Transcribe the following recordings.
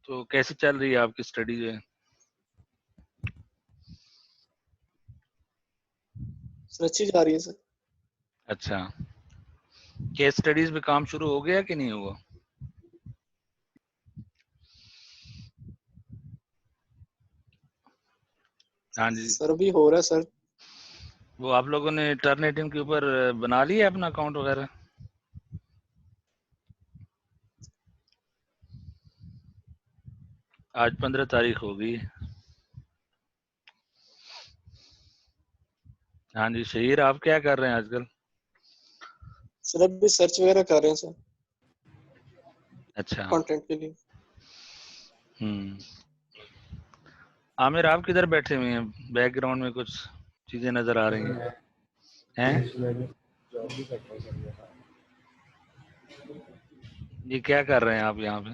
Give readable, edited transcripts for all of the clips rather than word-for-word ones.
تو کیسی چل رہی ہے آپ کی اسٹڈی جو ہے؟ سر اچھی جا رہی ہے سر. اچھا، کیس اسٹڈیز پہ کام شروع ہو گیا کہ نہیں ہوا؟ ہاں جی سر ابھی ہو رہا ہے سر. وہ آپ لوگوں نے ٹرنیٹنگ کے اوپر بنا لیا اپنا اکاؤنٹ وغیرہ؟ آج 15 تاریخ ہوگی. ہاں جی شہیر، آپ کیا کر رہے ہیں آج کل؟ سر ابھی سرچ وغیرہ کر رہے ہیں سر اچھا. کانٹینٹ کے لیے. عامر آپ کدھر بیٹھے ہوئے ہیں؟ بیک گراؤنڈ میں کچھ چیزیں نظر آ رہی ہیں. یہ کیا کر رہے ہیں آپ یہاں پہ؟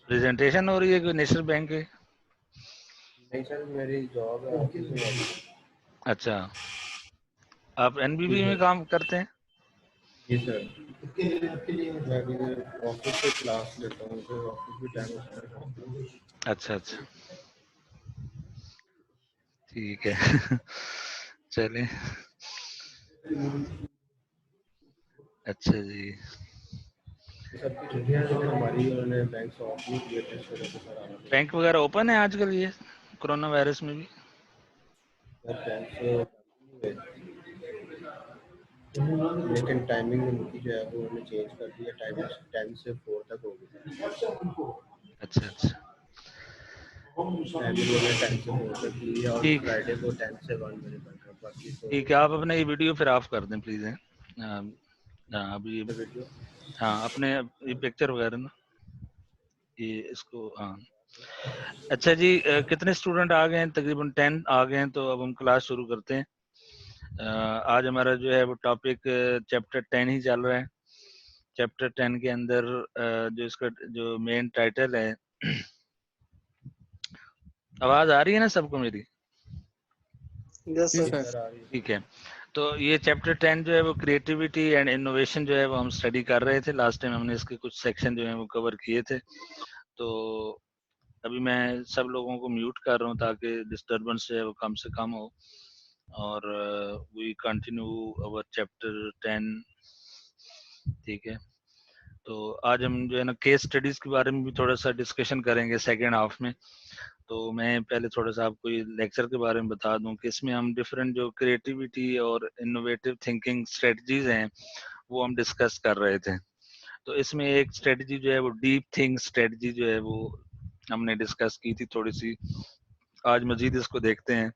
پریزنٹیشن ہو رہی ہے کوئی نیشنل بینک کی؟ نہیں سر میری جاب ہے. اچھا، آپ این بی بی میں کام کرتے ہیں؟ جی سر، میں آفس سے کلاس لیتا ہوں تو آفس بھی ٹائم ہوتا ہے. اچھا اچھا ٹھیک ہے. چلیں اچھا جی. سر کی چھٹیاں ہماری انہوں نے بینک آف نہیں کیے تھے اس وجہ سے سر آنا پڑا. بینک وغیرہ اوپن ہے آج کل یہ کرونا وائرس میں بھی؟ لیکن ٹائمنگ ان کی جو ہے وہ انہوں نے چینج کر دی ہے. ٹائمنگ 10 سے 4 تک ہو گئی. اچھا اچھا ٹائمنگ انہوں نے 10 سے 4 تک کی ہے اور ٹھیک فرائیڈے کو 10 سے 1 بجے تک ہے. باقی تو ٹھیک ہے، آپ اپنا یہ ویڈیو پھر آف کر دیں پلیز. ابھی ویڈیو ہاں اپنے یہ پکچر وغیرہ نا یہ اس کو ہاں. اچھا جی، کتنے اسٹوڈنٹ آ گئے ہیں؟ تقریباً 10 آ گئے ہیں. تو اب ہم کلاس شروع کرتے ہیں. آج ہمارا جو ہے وہ ٹاپک چیپٹر 10 ہی چل رہا ہے. چیپٹر 10 کے اندر جو اس کا جو مین ٹائٹل ہے، آواز آ رہی ہے نا سب کو میری؟ یس سر. سر آ رہی ہے. ٹھیک ہے. تو یہ چیپٹر 10 جو ہے وہ کریٹیوٹی اینڈ انوویشن جو ہے وہ ہم اسٹڈی کر رہے تھے. لاسٹ ٹائم ہم نے اس کے کچھ سیکشن جو ہیں وہ کور کیے تھے. تو ابھی میں سب لوگوں کو میوٹ کر رہا ہوں تاکہ ڈسٹربنس جو ہے وہ کم سے کم ہو. اور وی کنٹینیو اوور چیپٹر 10. ٹھیک ہے. تو آج ہم جو ہے نا کیس اسٹڈیز کے بارے میں بھی تھوڑا سا ڈسکشن کریں گے سیکنڈ ہاف میں. تو میں پہلے تھوڑا سا آپ کو یہ لیکچر کے بارے میں بتا دوں کہ اس میں ہم ڈفرینٹ جو کریٹیوٹی اور انوویٹو تھنکنگ اسٹریٹجیز ہیں وہ ہم ڈسکس کر رہے تھے. تو اس میں ایک اسٹریٹجی جو ہے وہ ڈیپ تھنک اسٹریٹجی جو ہے وہ ہم نے ڈسکس کی تھی تھوڑی سی. آج مزید اس کو دیکھتے ہیں.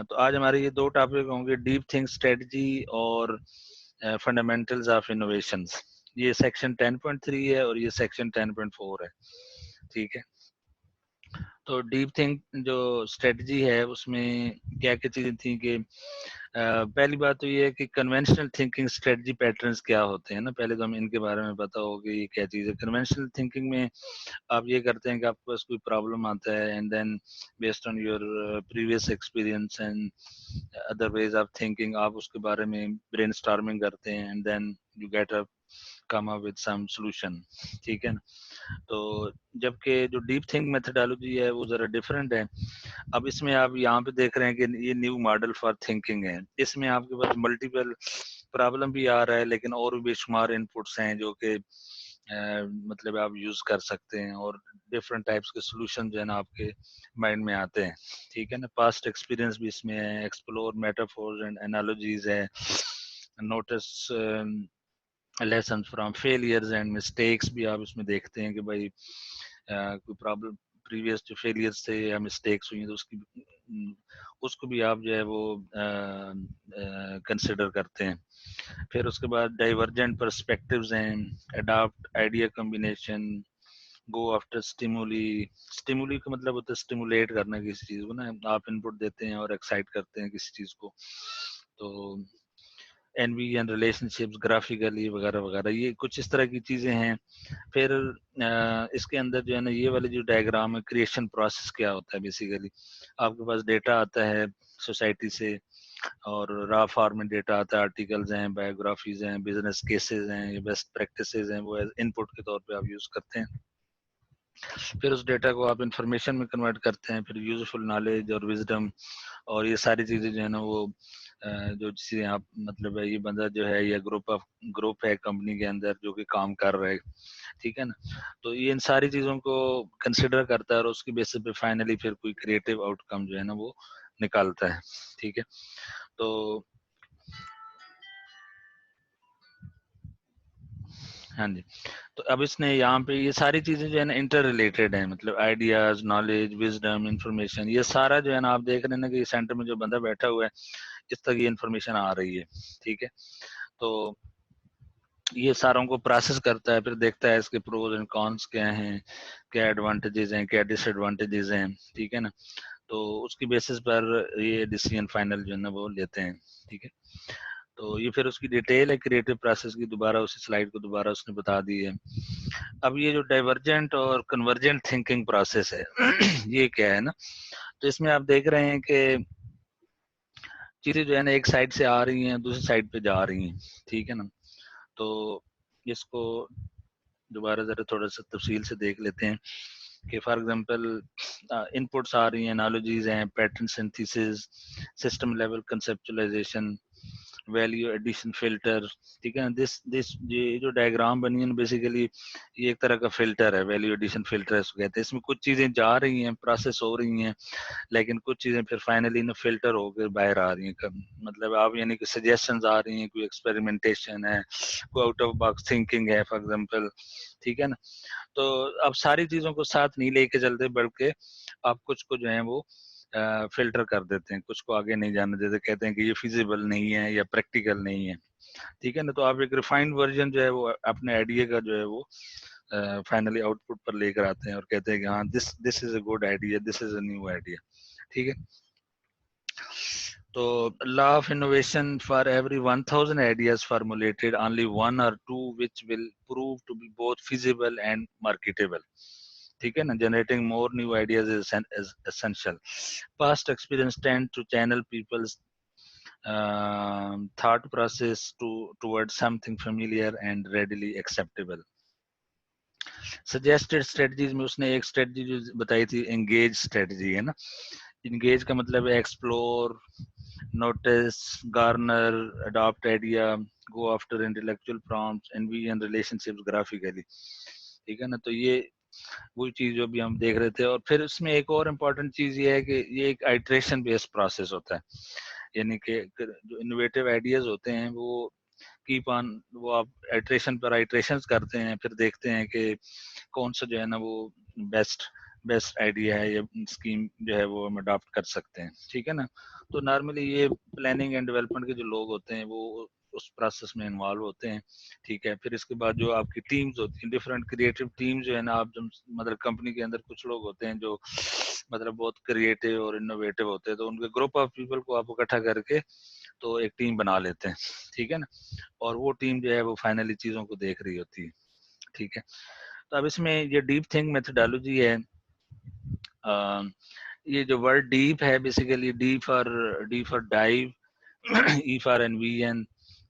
تو آج ہمارے یہ دو ٹاپک ہوں گے، ڈیپ تھنک اسٹریٹجی اور فنڈامنٹلز آف انوویشنز. یہ سیکشن 10.3 ہے اور یہ سیکشن 10.4 ہے. ٹھیک ہے. تو ڈیپ تھنک جو اسٹریٹجی ہے اس میں کیا کیا چیزیں تھیں کہ پہلی بات تو یہ ہے کہ کنونشنل تھنکنگ اسٹریٹجی پیٹرنز کیا ہوتے ہیں نا. پہلے تو ہم ان کے بارے میں پتا ہوگا یہ کیا چیز ہے. کنونشنل تھنکنگ میں آپ یہ کرتے ہیں کہ آپ کے پاس کوئی پرابلم آتا ہے and then based on your previous experience and other ways of thinking آپ اس کے بارے میں برین اسٹارمنگ کرتے ہیں and then you get up come up with some solution. ٹھیک ہے نا. تو جبکہ جو ڈیپ تھنک میتھڈالوجی ہے وہ ذرا ڈفرینٹ ہے. اب اس میں آپ یہاں پہ دیکھ رہے ہیں کہ یہ نیو ماڈل فار تھنکنگ ہے. اس میں آپ کے پاس ملٹیپل پرابلم بھی آ رہا ہے لیکن اور بھی بے شمار ان پٹس ہیں جو کہ مطلب آپ یوز کر سکتے ہیں اور ڈفرینٹ ٹائپس کے سولوشن جو ہے نا آپ کے مائنڈ میں آتے ہیں. ٹھیک ہے نا. پاسٹ ایکسپیرینس بھی اس میں ہے، ایکسپلور میٹافورز اینڈ انالوجیز ہے، notice lessons from failures and mistakes بھی آپ اس میں دیکھتے ہیں کہ بھائی کوئی پرابلم پریویس جو فیلئرز تھے یا مسٹیکس ہوئی ہیں تو اس کو بھی آپ جو ہے وہ کنسیڈر کرتے ہیں. پھر اس کے بعد ڈائیورجنٹ پرسپیکٹیوز ہیں، adapt idea combination, go after stimuli کا مطلب ہوتا ہے اسٹیمولیٹ کرنا کسی چیز کو نا. آپ ان پٹ دیتے ہیں اور ایکسائٹ کرتے ہیں کسی چیز کو. تو envy and relationships گرافیکلی وغیرہ وغیرہ یہ کچھ اس طرح کی چیزیں ہیں. پھر اس کے اندر جو ہے نا یہ والی جو ڈائیگرام ہے کریشن پروسیس کیا ہوتا ہے. بیسیکلی آپ کے پاس ڈیٹا آتا ہے سوسائٹی سے اور را فارمیٹ ڈیٹا آتا ہے، آرٹیکلز ہیں، بایوگرافیز ہیں، بزنس کیسز ہیں، یا بیسٹ پریکٹسز ہیں، وہ ان پٹ کے طور پہ آپ یوز کرتے ہیں. پھر اس ڈیٹا کو آپ انفارمیشن میں کنورٹ کرتے ہیں، پھر یوزفل نالج اور وزڈم اور یہ ساری چیزیں جو ہے نا وہ جو چیزیں آپ مطلب ہے یہ بندہ جو ہے یا گروپ ہے کمپنی کے اندر جو کہ کام کر رہے، ٹھیک ہے نا، تو یہ ان ساری چیزوں کو کنسیڈر کرتا ہے اور اس کی بیسس پہ فائنلی پھر کوئی کریٹو آؤٹ کم جو ہے نا وہ نکالتا ہے. ٹھیک ہے، تو ہاں جی، تو اب اس نے یہاں پہ یہ ساری چیزیں جو ہے نا انٹر ریلیٹڈ ہیں، مطلب آئیڈیاز، نالج، وزڈم، انفارمیشن، یہ سارا جو ہے نا آپ دیکھ رہے ہیں نا کہ سینٹر میں جو بندہ بیٹھا ہوا ہے اس تک یہ انفارمیشن آ رہی ہے. ٹھیک ہے، تو یہ ساروں کو پروسیس کرتا ہے، پھر دیکھتا ہے اس کے پروز اینڈ کونس کیا ہیں، کیا ایڈوانٹیجز ہیں، کیا ڈس ایڈوانٹیجز ہیں. ٹھیک ہے نا، تو اس کی بیسس پر یہ ڈیسیژن فائنل جو ہے نا وہ لیتے ہیں. ٹھیک ہے، تو یہ پھر اس کی ڈیٹیل ہے کریٹو پروسیس کی، دوبارہ اسی سلائیڈ کو دوبارہ اس نے بتا دی ہے. اب یہ جو ڈائیورجنٹ اور کنورجنٹ تھنکنگ پروسیس ہے یہ کیا ہے نا، تو اس میں آپ دیکھ رہے ہیں کہ چیزیں جو ہے نا ایک سائڈ سے آ رہی ہیں دوسری سائڈ پہ جا رہی ہیں. ٹھیک ہے نا، تو اس کو دوبارہ ذرا تھوڑا سا تفصیل سے دیکھ لیتے ہیں کہ فار ایگزامپل ان پٹس آ رہی ہیں، انالوجیز ہیں، pattern synthesis, system level conceptualization, value addition filter. ٹھیک ہے نا، دس یہ جو ڈائیگرام بنی ہے بیسیکلی یہ ایک طرح کا فلٹر ہے، ویلیو ایڈیشن فلٹر اس کو کہتے ہیں. اس میں کچھ چیزیں جا رہی ہیں، پروسیس ہو رہی ہیں، لیکن کچھ چیزیں پھر فائنلی نا فلٹر ہو کے باہر آ رہی ہیں. مطلب آپ یعنی کہ سجیشنز آ رہی ہیں، کوئی ایکسپیریمنٹیشن ہے، کوئی آؤٹ آف باکس تھنکنگ ہے فار ایگزامپل. ٹھیک ہے نا، تو اب ساری چیزوں کو ساتھ نہیں لے کے چلتے بلکہ آپ کچھ کو جو ہے وہ فلٹر کر دیتے ہیں، کچھ کو آگے نہیں جانے دیتے، کہتے ہیں کہ یہ فیزیبل نہیں ہے یا پریکٹیکل نہیں ہے. ٹھیک ہے نا، تو آپ ایک ریفائنڈ ورژن جو ہے وہ اپنے آئیڈیا کا جو ہے وہ فائنلی آؤٹ پٹ پر لے کر آتے ہیں اور کہتے ہیں کہ ہاں this is a good idea, this is a new idea. ٹھیک ہے، تو law of innovation for every 1000 ideas formulated only 1 or 2 which will prove to be both feasible and marketable. ٹھیک ہے نا، generating more new ideas is essential. Past experience tend to channel people's thought process towards something familiar and readily acceptable. Suggested strategies میں اس نے ایک strategy جو بتائی تھی engage strategy ہے نا. engage کا مطلب ہے explore, notice, garner, adopt idea, go after intellectual prompts, envision relationships graphically. ٹھیک ہے نا، تو یہ وہی چیز جو بھی ہم دیکھ رہے تھے. اور پھر اس میں ایک اور امپورٹنٹ چیز یہ ہے کہ یہ ایک آئٹریشن بیسڈ پروسیس ہوتا ہے، یعنی کہ جو انوویٹیو آئیڈیاز ہوتے ہیں وہ کیپ آن، وہ آپ آئٹریشن پر آئٹریشنز کرتے ہیں، پھر دیکھتے ہیں کہ کون سا جو ہے نا وہ بیسٹ آئیڈیا ہے یا اسکیم جو ہے وہ ہم اڈاپٹ کر سکتے ہیں. ٹھیک ہے نا، تو نارملی یہ پلاننگ اینڈ ڈیولپمنٹ کے جو لوگ ہوتے ہیں وہ اس پروسیس میں انوالو ہوتے ہیں. ٹھیک ہے، پھر اس کے بعد جو آپ کی ٹیمز ہوتی ہیں، ڈفرینٹ کریٹو ٹیم جو ہے نا، آپ جب مطلب کمپنی کے اندر کچھ لوگ ہوتے ہیں جو مطلب بہت کریٹو اور انوویٹو ہوتے ہیں، تو ان کے گروپ آف پیپل کو آپ اکٹھا کر کے تو ایک ٹیم بنا لیتے ہیں. ٹھیک ہے نا، اور وہ ٹیم جو ہے وہ فائنلی چیزوں کو دیکھ رہی ہوتی ہے. ٹھیک ہے، تو اب اس میں یہ ڈیپ تھنک میتھڈالوجی ہے. یہ جو ورڈ ڈیپ ہے basically D for dive, E for envision,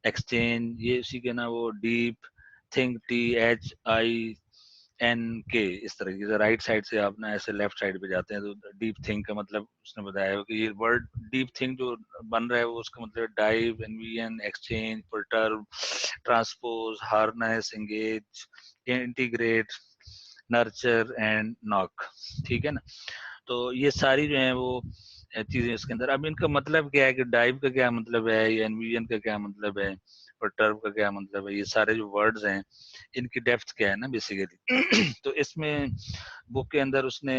exchange, یہ اسی کے نا وہ ڈیپ تھنک THINK اس طرح کی رائٹ سائڈ سے آپ نا ایسے لیفٹ سائڈ پہ جاتے ہیں تو ڈیپ تھنک کا مطلب اس نے بتایا کہ یہ ورڈ ڈیپ تھنک جو بن رہا ہے وہ اس کا مطلب dive, envision, exchange, perturb, transpose, harness, engage, integrate, nurture and knock. ٹھیک ہے نا، تو یہ ساری جو ہیں وہ چیزیں اس کے اندر. اب ان کا مطلب کیا ہے کہ ڈائیو کا کیا مطلب ہے یا انویژن کا کیا مطلب ہے، پرٹرب کا کیا مطلب ہے، یہ سارے جو ورڈز ہیں ان کی ڈیپتھ کیا ہے نا بیسیکلی. تو اس میں بک کے اندر اس نے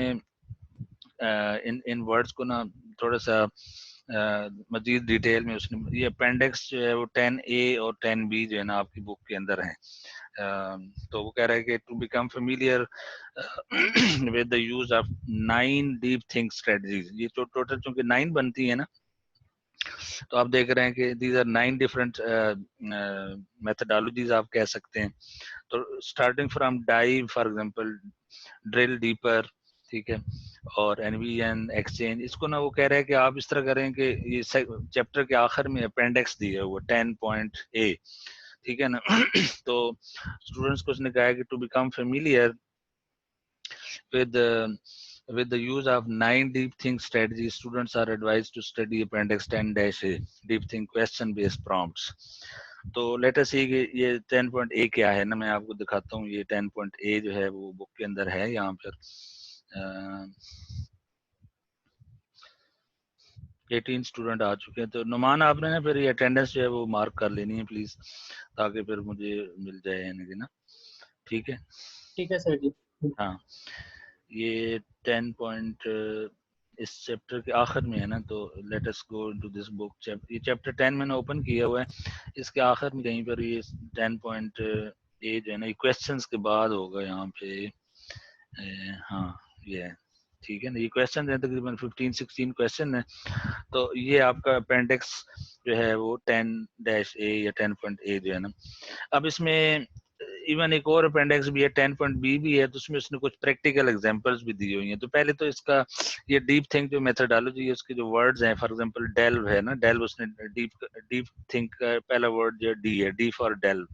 ان ورڈز کو نا تھوڑا سا مزید ڈیٹیل میں اس نے یہ اپینڈکس جو ہے وہ 10A اور 10B جو ہے نا آپ کی بک کے اندر ہیں. تو وہ کہہ رہا ہے کہ to become familiar with the use of 9 deep think strategies. یہ تو ٹوٹل چونکہ 9 بنتی ہے نا، تو آپ دیکھ رہے ہیں کہ دیز آر 9 ڈفرنٹ میتھڈالوجیز آپ کہہ سکتے ہیں. تو starting from dive for example drill deeper, ٹھیک ہے، اور NVN ایکسچینج. اس کو نا وہ کہہ رہے ہیں کہ آپ اس طرح کریں کہ یہ چیپٹر کے آخر میں اپینڈکس دی ہے وہ 10.A, ٹھیک ہے نا. تو اسٹوڈنٹس کو اس نے کہا ہے کہ to become familiar with the use of 9 deep think strategies, students are advised to study appendix 10-A deep think question based prompts. تو لیٹ اس سی کہ یہ 10.A کیا ہے نا, میں آپ کو دکھاتا ہوں. یہ 10.A جو ہے وہ بک کے اندر ہے. یہاں پر 18 اسٹوڈنٹ آ چکے ہیں. تو نعمان آپ نے نا پھر یہ اٹینڈنس جو ہے وہ مارک کر لینی ہے پلیز, تاکہ پھر مجھے مل جائے یعنی نا. ٹھیک ہے, ٹھیک ہے سر جی. ہاں یہ 10 پوائنٹ اس چیپٹر کے آخر میں ہے نا. تو let us go to this بک. یہ چیپٹر 10 میں نے اوپن کیا ہوا ہے. اس کے آخر میں کہیں پر یہ 10.A جو ہے نا, یہ کویسچنس کے بعد ہوگا یہاں پہ. ہاں یہ ہے, ٹھیک ہے نا. یہ کویسچن ہیں تقریباً 15-16 کویسچن ہیں. تو یہ آپ کا اپینڈکس جو ہے وہ 10-A یا 10.A جو ہے نا. اب اس میں ایون ایک اور اپینڈکس بھی ہے 10.B بھی ہے. تو اس میں اس نے کچھ پریکٹیکل ایگزامپلس بھی دی ہوئی ہیں. تو پہلے تو اس کا یہ ڈیپ تھنک جو میتھڈالوجی ہے, اس کے جو ورڈز ہیں, فار ایگزامپل ڈیلو ہے نا, ڈیلو اس نے ڈیپ تھنک کا پہلا ورڈ جو ڈی ہے, D for delve.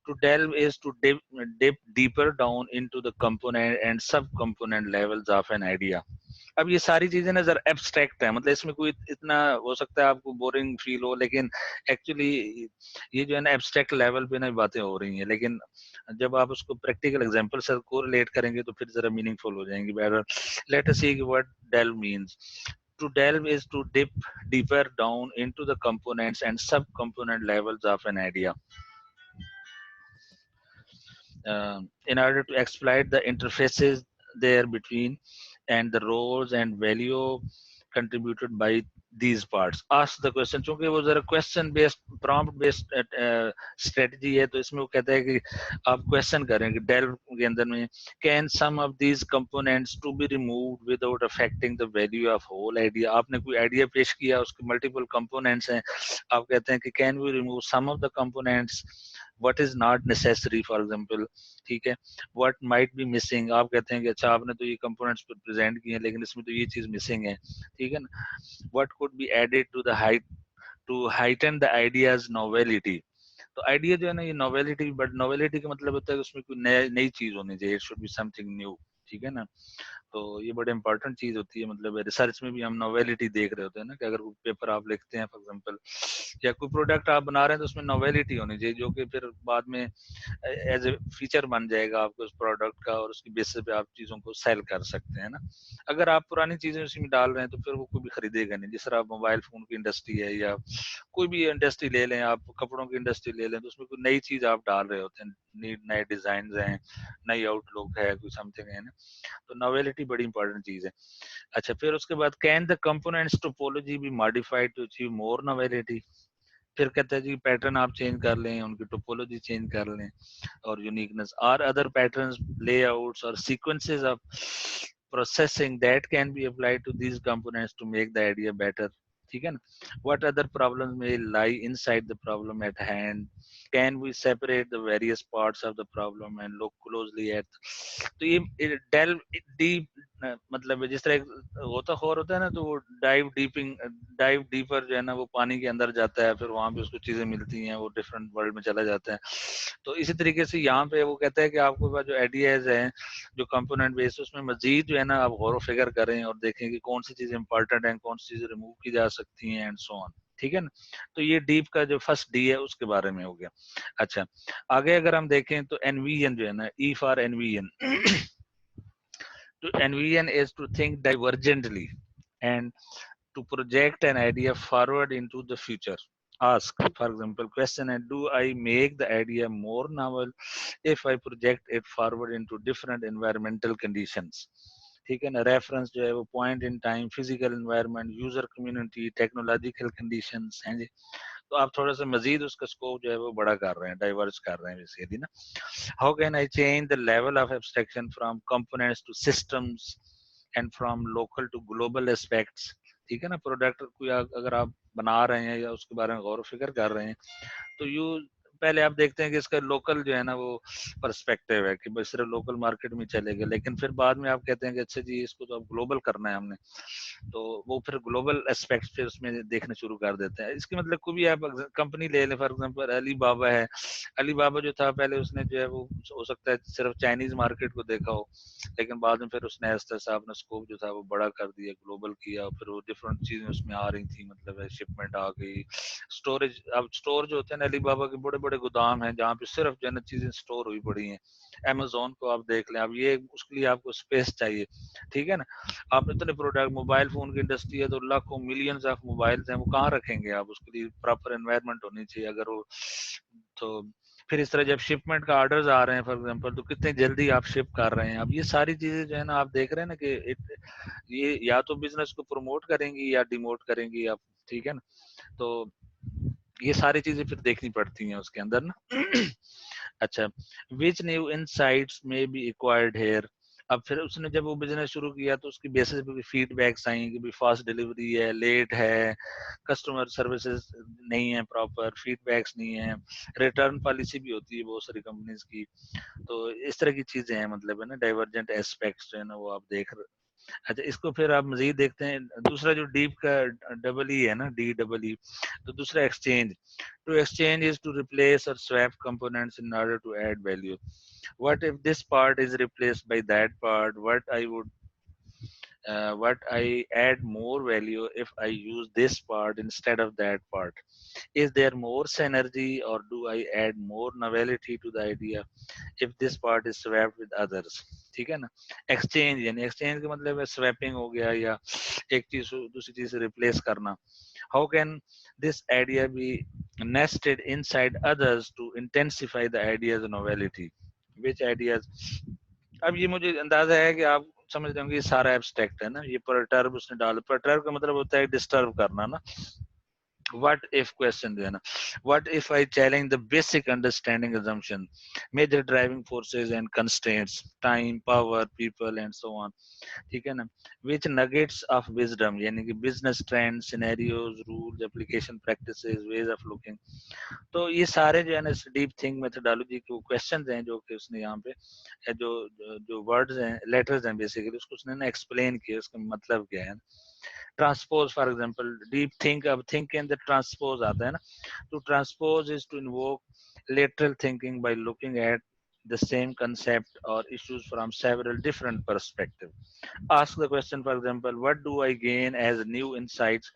To delve is to dip deeper down into the component and sub-component levels of an idea. اب یہ ساری چیزیں نا ذرا ایبسٹریکٹ ہیں, مطلب اس میں کوئی اتنا ہو سکتا ہے آپ کو بورنگ فیل ہو, لیکن ایکچولی یہ جو ہے نا ایبسٹریکٹ لیول پہ نا باتیں ہو رہی ہیں. لیکن جب آپ اس کو پریکٹیکل ایگزامپل سے کوریلیٹ کریں گے تو پھر ذرا میننگ فل ہو جائیں گی. Better let us see what delve means. To delve is to dip deeper down into the components and sub-component levels of an idea. In order to exploit the interfaces there between and the roles and value contributed by these parts. Ask the question. چونکہ وہ ذرا question based prompt based strategy ہے, تو اس میں وہ کہتا ہے کہ آپ question کریں کہ delve کے اندر میں can some of these components to be removed without affecting the value of whole idea. آپ نے کوئی idea پیش کیا, اس کے multiple components ہیں, آپ کہتے ہیں کہ can we remove some of the components, what is not necessary for example, ٹھیک ہے, what might be missing. آپ کہتے ہیں کہ اچھا آپ نے تو یہ کمپوننٹس پریزنٹ کیے ہیں لیکن اس میں تو یہ چیز مسنگ ہے, ٹھیک ہے نا. what could be added to the to heighten the idea's novelty. تو آئیڈیا جو ہے نا یہ نویلٹی, بٹ نویلٹی کا مطلب ہوتا ہے کہ اس میں کوئی نئی چیز ہونی چاہیے, it should be something new, ٹھیک ہے نا. تو یہ بڑے امپورٹنٹ چیز ہوتی ہے. مطلب ریسرچ میں بھی ہم نویلٹی دیکھ رہے ہوتے ہیں نا, کہ اگر کوئی پیپر آپ لکھتے ہیں فار ایگزامپل, یا کوئی پروڈکٹ آپ بنا رہے ہیں, تو اس میں نویلٹی ہونی چاہیے, جو کہ پھر بعد میں ایز اے فیچر بن جائے گا آپ کو اس پروڈکٹ کا, اور اس کی بیسس پہ آپ چیزوں کو سیل کر سکتے ہیں نا. اگر آپ پرانی چیزیں اسی میں ڈال رہے ہیں تو پھر وہ کوئی بھی خریدے گا نہیں. جس طرح آپ موبائل فون کی انڈسٹری ہے, یا کوئی بھی انڈسٹری لے لیں, آپ کپڑوں کی انڈسٹری لے لیں, تو اس میں کوئی نئی چیز آپ ڈال رہے ہوتے ہیں, نئے ڈیزائنز ہیں, نئی آؤٹ لک ہے, کوئی سم تھنگ ہے نا. تو نویلٹی بڑی امپورٹنٹ چیز ہے. اچھا, پھر اس کے بعد can the components topology be modified to achieve more novelty. پھر کہتا ہے جی پیٹرن آپ چینج کر لیں, ان کی ٹوپولوجی چینج کر لیں, اور یونیکنس اور ادر پیٹرنز, لے آؤٹس اور sequences of processing that can be applied to these components to make the idea better, ٹھیک ہے نا. what other problems may lie inside the problem at hand, can we separate the various parts of the problem and look closely at. تو یہ delve deep مطلب جس طرح غوطہ خور ہوتا ہے نا, تو وہ ڈائیو ڈیپر جو ہے نا, وہ پانی کے اندر جاتا ہے, پھر وہاں پہ اس کو چیزیں ملتی ہیں, وہ ڈفرنٹ ورلڈ میں چلا جاتا ہے. تو اسی طریقے سے یہاں پہ وہ کہتا ہے کہ آپ کے پاس جو آئیڈیاز ہیں جو کمپوننٹ بیس, اس میں مزید جو ہے نا آپ غور و فکر کریں اور دیکھیں کہ کون سی چیزیں امپورٹنٹ ہیں, کون سی چیزیں ریموو کی جا سکتی ہیں, اینڈ سو آن, ٹھیک ہے نا. تو یہ ڈیپ کا جو فرسٹ ڈی ہے اس کے بارے میں ہو گیا. اچھا, آگے اگر ہم دیکھیں تو NVN جو ہے نا, E for NVN. To NVN is to think divergently and to project an idea forward into the future. Ask, for example, question, and do I make the idea more novel if I project it forward into different environmental conditions? ٹھیک ہے نا. Reference جو ہے وہ point in time, physical environment, user community, technological conditions ہیں جی. تو آپ تھوڑا سا مزید اس کا اسکوپ جو ہے وہ بڑا کر رہے ہیں, ڈائیورس کر رہے ہیں بیسیکلی نا. How can I change the level of abstraction from components to systems and from local to global aspects? ٹھیک ہے نا. پروڈکٹ کوئی اگر آپ بنا رہے ہیں یا اس کے بارے میں غور و فکر کر رہے ہیں, تو पहले आप देखते हैं कि इसका लोकल जो है ना वो पर्सपेक्टिव है कि बस सिर्फ लोकल मार्केट में चलेगा, लेकिन फिर बाद में आप कहते हैं कि अच्छा जी इसको तो अब ग्लोबल करना है हमने, तो वो फिर ग्लोबल एस्पेक्ट फिर उसमें देखने शुरू कर देते हैं। इसके मतलब कोई भी आप कंपनी ले लें, फॉर एग्जांपल अली बाबा है, अली बाबा जो था पहले उसने जो है वो हो सकता है सिर्फ चाइनीज मार्केट को देखा हो, लेकिन बाद में फिर उसने ऐसा ऐसा अपना स्कोप जो था वो बड़ा कर दिया, ग्लोबल किया, फिर वो डिफरेंट चीजें उसमें आ रही थी, मतलब शिपमेंट आ गई, स्टोरेज, अब स्टोर जो होते हैं ना अली बाबा के बड़े बड़े गोदाम हैं जहाँ पे सिर्फ जो है ना चीजें स्टोर हुई पड़ी हैं। अमेजोन को आप देख लें, अब ये उसके लिए आपको स्पेस चाहिए, ठीक है ना, आप इतने प्रोडक्ट, मोबाइल फोन की इंडस्ट्री है तो लाखों मिलियंस ऑफ मोबाइल्स हैं, वो कहाँ रखेंगे आप, उसके लिए प्रॉपर एनवायरनमेंट होनी चाहिए अगर वो, तो फिर इस तरह जब शिपमेंट का ऑर्डर्स आ रहे हैं फॉर एग्जांपल, तो कितनी जल्दी आप शिप कर रहे हैं। अब ये सारी चीजें जो है ना आप देख रहे हैं ना कि ये या तो बिजनेस को प्रमोट करेंगी या डिमोट करेंगी आप, ठीक है ना, तो ये सारी चीजें फिर देखनी पड़ती हैं उसके अंदर ना। अच्छा, विच न्यू इनसाइट्स में बी एक्वायर्ड हेयर, अब फिर उसने जब वो बिजनेस शुरू किया तो उसकी बेसिस पे भी फीडबैक्स आई कि भी फास्ट डिलीवरी है, लेट है, कस्टमर सर्विसेज नहीं है, प्रॉपर फीडबैक्स नहीं है, रिटर्न पॉलिसी भी होती है बहुत सारी कंपनीज की, तो इस तरह की चीजें हैं, मतलब है ना डाइवर्जेंट एस्पेक्ट्स जो है ना वो आप देख रहे। अच्छा, इसको फिर आप मजीद देखते हैं, दूसरा जो डीप का डबल ई है ना, डी डबल ई, तो दूसरा exchange, to exchange is to replace और swap components in order to add value, what if this part is replaced by that part, what I add more value if I use this part instead of that part, is there more synergy or do I add more novelty to the idea if this part is swapped with others, ठीक है ना। Exchange यानी exchange का मतलब है swapping हो गया या एक चीज दूसरी चीज से रिप्लेस करना। How can this idea be nested inside others to intensify the idea's novelty, which ideas, अब ये मुझे अंदाजा है कि आप समझ रहे होंगे ये सारा एब्स्ट्रैक्ट है ना, ये परटर्ब उसने डाला, परटर्ब का मतलब होता है डिस्टर्ब करना ना, what if question जो है ना, what if I challenge the basic understanding assumption, major driving forces and constraints, time, power, people and so on, ठीक है ना, which nuggets of wisdom यानी कि business trends, scenarios, rules, application practices, ways of looking, तो ये सारे जो है ना डीप थिंक मेथोडोलॉजी के क्वेश्चन हैं जो कि उसने यहाँ पे जो जो वर्ड्स हैं, लेटर्स हैं बेसिकली, उसको उसने ना एक्सप्लेन किया उसका मतलब क्या है। Transpose for example, deep think, अब थिंक के अंदर ट्रांसपोज आता है ना, to transpose is to invoke lateral thinking by looking at the same concept or issues from several different perspectives. Ask the question, for example, what do I gain as new insights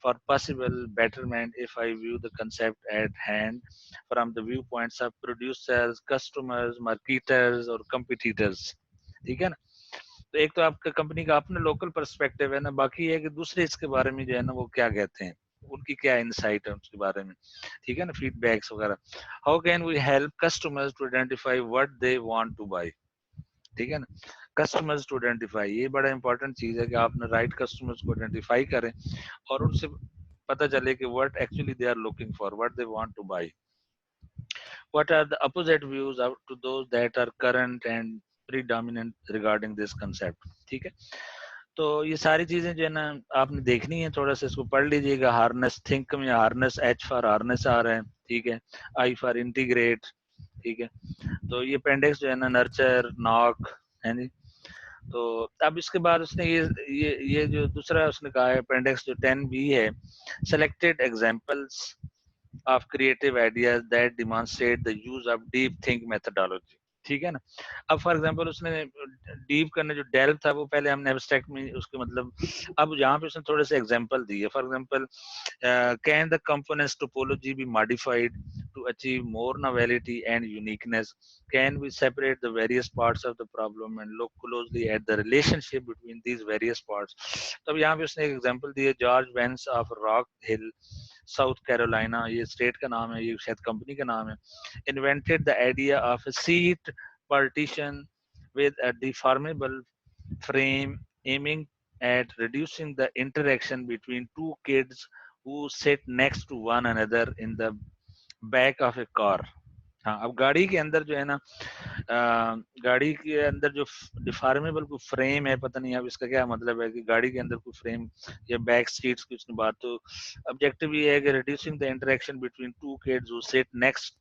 for possible betterment if I view the concept at hand from the viewpoints of producers, customers, marketers or competitors, ठीक है ना। तो एक तो आपका company का अपना local perspective है ना, बाकी है कि दूसरे इसके बारे में जो है ना वो क्या कहते हैं, उनकी क्या इनसाइट है उसके बारे में, ठीक है ना, फीडबैक्स वगैरह। How can we help customers to identify what they want to buy, ठीक है ना, कस्टमर्स टू आइडेंटिफाई, ये बड़ा इंपॉर्टेंट चीज है कि आपने राइट कस्टमर्स को आइडेंटिफाई करें और उनसे पता चले कि what actually they are looking for, what they want to buy, what are the opposite views out to those that are current and predominant regarding this concept, ठीक है। तो ये सारी चीजें जो है ना आपने देखनी है, थोड़ा सा इसको पढ़ लीजिएगा। हार्नेस, थिंक में हार्नेस, एच फॉर हार्नेस आ रहा है, ठीक है, आई फॉर इंटीग्रेट, ठीक है, तो ये अपेंडिक्स जो है ना नर्चर, नॉक है जी। तो अब इसके बाद उसने ये जो दूसरा उसने कहा है अपेंडिक्स जो 10B है, selected examples of creative ideas that demonstrate the use of deep think methodology, ठीक है ना। अब फॉर एग्जांपल उसने डीप करने जो डेल्व था वो पहले हमने एब्स्ट्रैक्ट में उसके मतलब, अब यहाँ पे उसने थोड़े से एग्जांपल दिए, for example can the components topology be modified to achieve more novelty and uniqueness, can we separate the various parts of the problem and look closely at the relationship between these various parts, तब यहाँ पे उसने एक example दिया, George Vance of Rock Hill South Carolina, ये state का नाम है, ये शायद कंपनी का नाम है, invented the idea of a seat partition with a deformable frame aiming at reducing the interaction between two kids who sit next to one another in the back of a car। हाँ, अब गाड़ी के अंदर जो है ना गाड़ी के अंदर जो डिफॉर्मेबल कोई फ्रेम है, पता नहीं अब इसका क्या मतलब है कि गाड़ी के अंदर कोई फ्रेम या बैक सीट्स की उसने बात, तो ऑब्जेक्टिव ये है कि reducing the interaction between two kids who sit next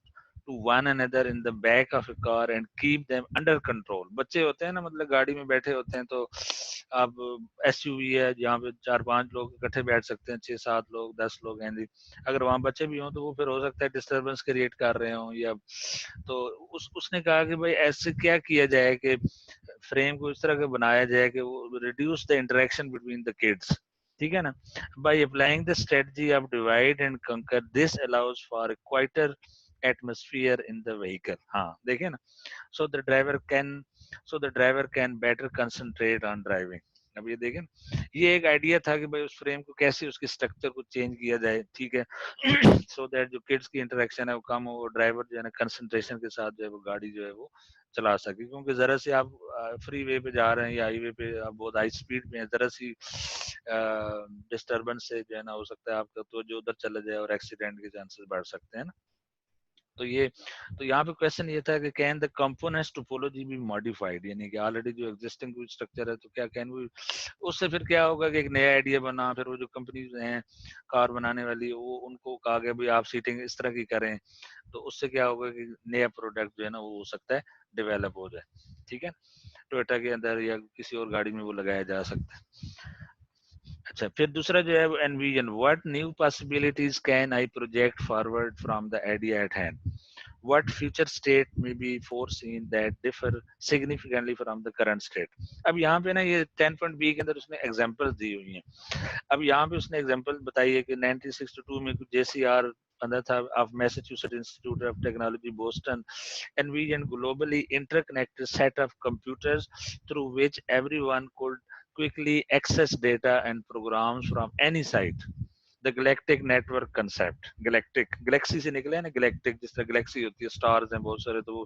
to one another in the back of a car and keep them under control. बच्चे होते हैं ना, मतलब गाड़ी में बैठे होते हैं, तो अब SUV है जहाँ पे 4-5 लोग इकट्ठे बैठ सकते हैं, 6-7 लोग 10 लोग हैं जी, अगर वहाँ बच्चे भी हों तो वो फिर हो सकता है डिस्टर्बेंस क्रिएट कर रहे हों, या तो उसने कहा कि भाई ऐसे क्या किया जाए कि फ्रेम को इस तरह का बनाया जाए कि वो reduce the interaction between the kids, ठीक है ना, by applying the strategy of divide and conquer, this allows for a quieter atmosphere in the vehicle. हाँ देखिए ना, so the driver can better concentrate on driving. अब ये देखें, ये एक आइडिया था कि भाई उस फ्रेम को कैसे उसकी स्ट्रक्चर को चेंज किया जाए, ठीक है, सो दैट जो किड्स की इंटरेक्शन है वो कम हो, ड्राइवर जो है ना कंसंट्रेशन के साथ जो है वो गाड़ी जो है वो चला सके, क्योंकि जरा से आप फ्री वे पे जा रहे हैं या हाईवे पे आप बहुत हाई स्पीड में है, जरा सी डिस्टर्बेंस से जो है ना हो सकता है आपका तो जो उधर चला जाए और एक्सीडेंट के चांसेस बढ़ सकते हैं ना। तो यहाँ पे क्वेश्चन ये था कि can the components topology be modified, यानी कि ऑलरेडी जो एग्जिस्टिंग कोई स्ट्रक्चर है तो क्या कैन वी, उससे फिर क्या होगा कि एक नया आइडिया बना, फिर वो जो कंपनीज हैं कार बनाने वाली वो उनको कहा गया भाई आप सीटिंग इस तरह की करें, तो उससे क्या होगा कि नया प्रोडक्ट जो है ना वो हो सकता है डेवलप हो जाए, ठीक है, टोयोटा के अंदर या किसी और गाड़ी में वो लगाया जा सकता है। अच्छा, फिर दूसरा जो है वो envision, what new possibilities can I project forward from the idea at hand, what future state may be foreseen that differ significantly from the current state। अब यहाँ पे ना ये 10.b के अंदर उसने एग्जांपल्स दी हुई हैं। अब यहाँ पे उसने एग्जांपल बताई है कि 1962 में कुछ JCR अंदर था of Massachusetts Institute of Technology Boston envisioned globally interconnected set of computers through which everyone could quickly access data and programs from any site। The galactic network concept, galactic Galaxy से निकले ना, galactic जिस तरह Galaxy होती है, stars हैं बहुत सारे, तो वो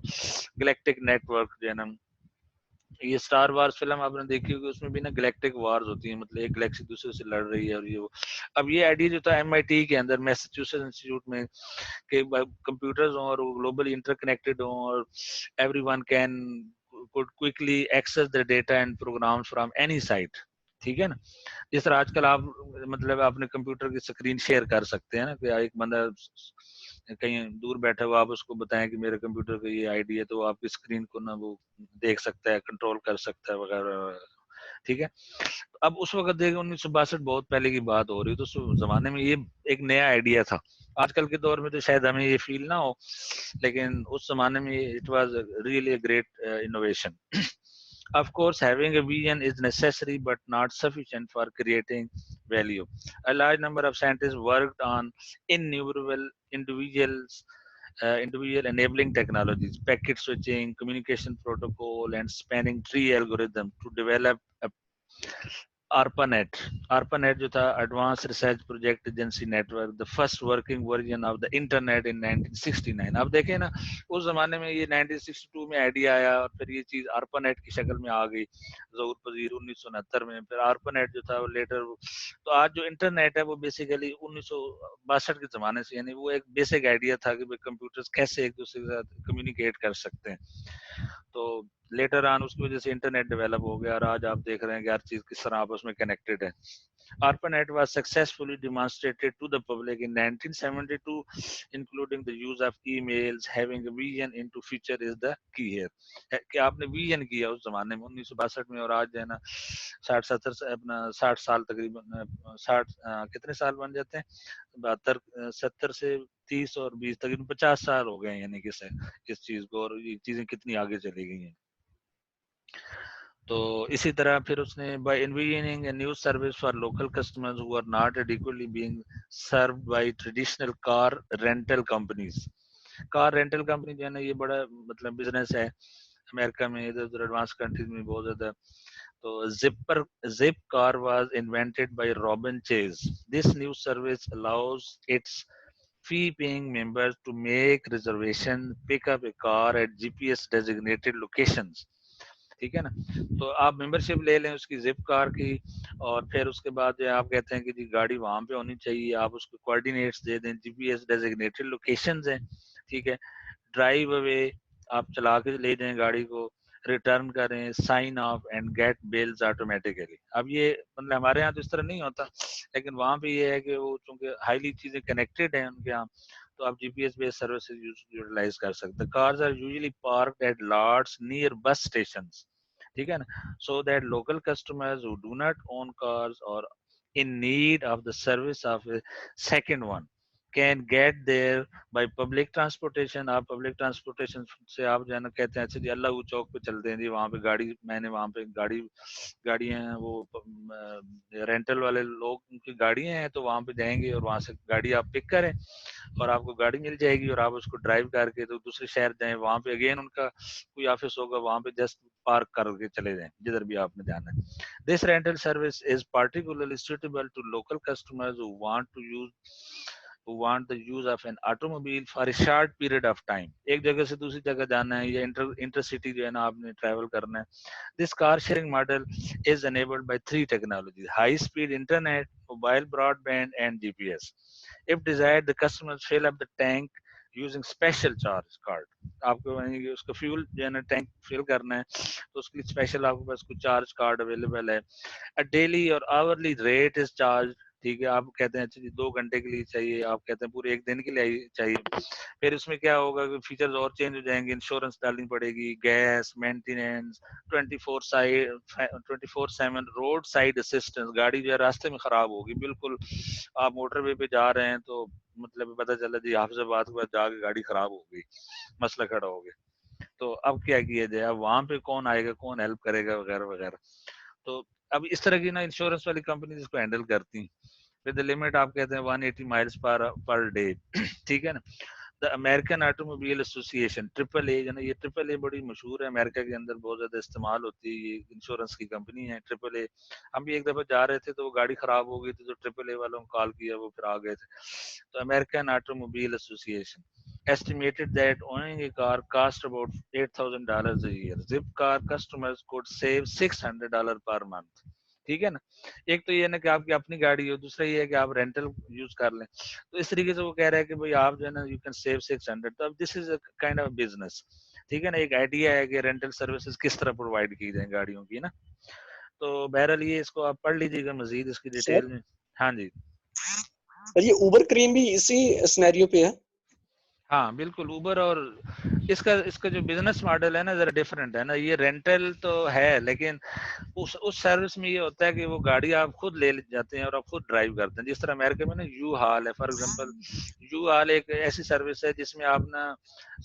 गैलेक्टिक नेटवर्क जो है ना, ये स्टार वार्स फिल्म आपने देखी होगी, उसमें भी ना गैलेक्टिक वार्स होती है, मतलब एक गैलेक्सी दूसरे से लड़ रही है, और ये वो अब ये आइडिया जो था MIT के अंदर मैसेच्यूसेट्स इंस्टीट्यूट में कि कंप्यूटर्स हों और वो ग्लोबली इंटरकनेक्टेड हों और everyone can could quickly access the data and programs from any site, ठीक है ना, जिस तरह आजकल आप मतलब अपने कंप्यूटर की स्क्रीन शेयर कर सकते हैं ना, कि एक बंदा कहीं दूर बैठा हुआ आप उसको बताएं कि मेरे कंप्यूटर का ये आईडी है, तो आपकी स्क्रीन को ना वो देख सकता है, कंट्रोल कर सकता है वगैरह, ठीक है। अब उस वक्त देखें 1962 बहुत पहले की बात हो रही है, तो उस जमाने में ये एक नया आइडिया था, आजकल के दौर में तो शायद हमें ये फील ना हो, लेकिन उस जमाने में it was really a great innovation. Of course, having a vision is necessary but not sufficient for creating value. A large number of scientists worked on innumerable individual enabling technologies, packet switching, communication protocol, and spanning tree algorithm to develop a ARPANET जो था advance research project agency network, the first working version of the internet in 1969। अब देखें ना, उस जमाने में ये 1962 में आइडिया आया और फिर ये चीज ARPANET की शक्ल में आ गई ज़हूर पजीर 1969 में, फिर ARPANET जो था वो लेटर, तो आज जो इंटरनेट है वो बेसिकली 1962 के जमाने से, यानी वो एक बेसिक आइडिया था कि भाई कंप्यूटर्स कैसे एक दूसरे के साथ कम्युनिकेट कर सकते हैं, तो लेटर ऑन उसकी वजह से इंटरनेट डेवलप हो गया और आज आप देख रहे हैं कि हर चीज किस तरह आपस में कनेक्टेड है। ARPANET was successfully demonstrated to the public in 1972, including the use of emails. Having a vision into future is the key here। कि आपने विजन किया उस जमाने में 1962 में, और आज जो है ना 60-70 अपना 60 साल तकरीबन 60 कितने साल बन जाते हैं, 72 70 से 30 और 20 तकरीबन 50 साल हो गए, यानी कि इस चीज को, और ये चीजें कितनी आगे चली गई हैं। तो इसी तरह फिर उसने by envisioning a new service for local customers who are not adequately being served by traditional car rental companies। Car rental company जो है ना, ये बड़ा मतलब बिजनेस है अमेरिका में, इधर उधर एडवांस कंट्रीज में बहुत ज्यादा। तो zip car was invented by Robin Chase। This new service allows its fee-paying members to make reservation, pick up a car at GPS designated locations, ठीक है ना, तो आप मेंबरशिप ले लें उसकी जिप कार की, और फिर उसके बाद जो आप कहते हैं कि जी गाड़ी वहां पे होनी चाहिए, आप उसको कोऑर्डिनेट्स दे दें, GPS डेजिग्नेटेड लोकेशंस हैं, ठीक है, ड्राइव अवे आप चला के ले जाएं गाड़ी को, रिटर्न करें, sign off and get bills automatically. अब ये मतलब हमारे यहाँ तो इस तरह नहीं होता, लेकिन वहाँ पे ये है कि वो चूंकि हाईली चीजें कनेक्टेड हैं उनके यहाँ, تو آپ G P S based services utilize کر سکتے ہیں. Cars are usually parked at lots near bus stations, ٹھیک ہے نا, so that local customers who do not own cars or in need of the service of a second one can get there by public transportation. آپ public transportation سے آپ جو ہے نا کہتے ہیں اچھا جی اللہ چوک پہ چلتے ہیں جی, وہاں پہ گاڑی, میں نے وہاں پہ گاڑیاں ہیں, وہ رینٹل والے لوگ ان کی گاڑیاں ہیں, تو وہاں پہ جائیں گے اور وہاں سے گاڑی آپ پک کریں اور آپ کو گاڑی مل جائے گی اور آپ اس کو ڈرائیو کر کے تو دوسرے شہر جائیں, وہاں پہ اگین ان کا کوئی آفس ہوگا, وہاں پہ جسٹ پارک کر کے چلے جائیں جدھر بھی آپ نے جانا ہے. This rental service is particularly suitable to local customers who want the use of an automobile for a short period of time. ایک جگہ سے دوسری جگہ جانا ہے یا انٹر سٹی جو ہے نا آپ نے ٹریول کرنا ہے. This car sharing model is enabled by 3 technologies: high speed internet, mobile broadband and GPS. If desired, the customers fill up the tank using special charge card. آپ کو اس کا فیول جو ہے نا ٹینک فل کرنا ہے تو اس کے لیے اسپیشل آپ کے پاس کوئی چارج کارڈ اویلیبل ہے. ڈیلی اور آورلی ریٹ از چارج, ٹھیک ہے, آپ کہتے ہیں اچھا جی 2 گھنٹے کے لیے چاہیے, آپ کہتے ہیں پورے 1 دن کے لیے چاہیے. پھر اس میں کیا ہوگا کہ فیچرز اور چینج ہو جائیں گے, انشورنس ڈالنی پڑے گی, gas, maintenance, 24/7 roadside assistance. گاڑی جو ہے راستے میں خراب ہوگی, بالکل آپ موٹر وے پہ جا رہے ہیں تو مطلب پتہ چلا جی حافظ آباد کے بعد جا کے گاڑی خراب ہو گئی, مسئلہ کھڑا ہو گیا, تو اب کیا کیا جائے, اب وہاں پہ کون آئے گا, کون ہیلپ کرے گا وغیرہ وغیرہ. تو اب اس طرح کی نا انشورنس والی کمپنیز اس کو ہینڈل کرتی ہیں. ود لمٹ آپ کہتے ہیں 180 miles پر ڈے, ٹھیک ہے نا. The American automobile association AAA جو نا, یہ AAA بڑی مشہور ہے امریکہ کے اندر, بہت زیادہ استعمال ہوتی ہے, یہ انشورنس کی کمپنی ہے AAA. ہم بھی ایک دفعہ جا رہے تھے تو وہ گاڑی خراب ہو گئی تھی تو AAA والوں کو کال کیا, وہ پھر آ گئے تھے. تو American automobile association estimated that owning a car cost about $8,000 a year. Zipcar customers could save $600 per month. ٹھیک ہے نا. ایک تو یہ نا کہ آپ کی اپنی گاڑی ہو, دوسرا یہ ہے کہ آپ رینٹل یوز کر لیں. تو اس طریقے سے وہ کہہ رہے ہیں کہ بھائی آپ جو ہے نا یو کین سیو 600. تو اب دس is a kind of business, ٹھیک ہے نا. ایک آئیڈیا ہے کہ رینٹل سروسز کس طرح پرووائڈ کی جائیں گاڑیوں کی نا. تو بہرحال یہ اس کو آپ پڑھ لیجیے گا مزید اس کی ڈیٹیل میں. ہاں جی سر, یہ اوبر کریم بھی اسی سینیریو پہ ہے؟ ہاں بالکل. اوبر اور اس کا جو بزنس ماڈل ہے نا ذرا ڈفرینٹ ہے نا. یہ رینٹل تو ہے لیکن اس سروس میں یہ ہوتا ہے کہ وہ گاڑی آپ خود لے جاتے ہیں اور آپ خود ڈرائیو کرتے ہیں. جس طرح امریکہ میں نا یو ہال ہے, فار ایگزامپل یو ہال ایک ایسی سروس ہے جس میں آپ نا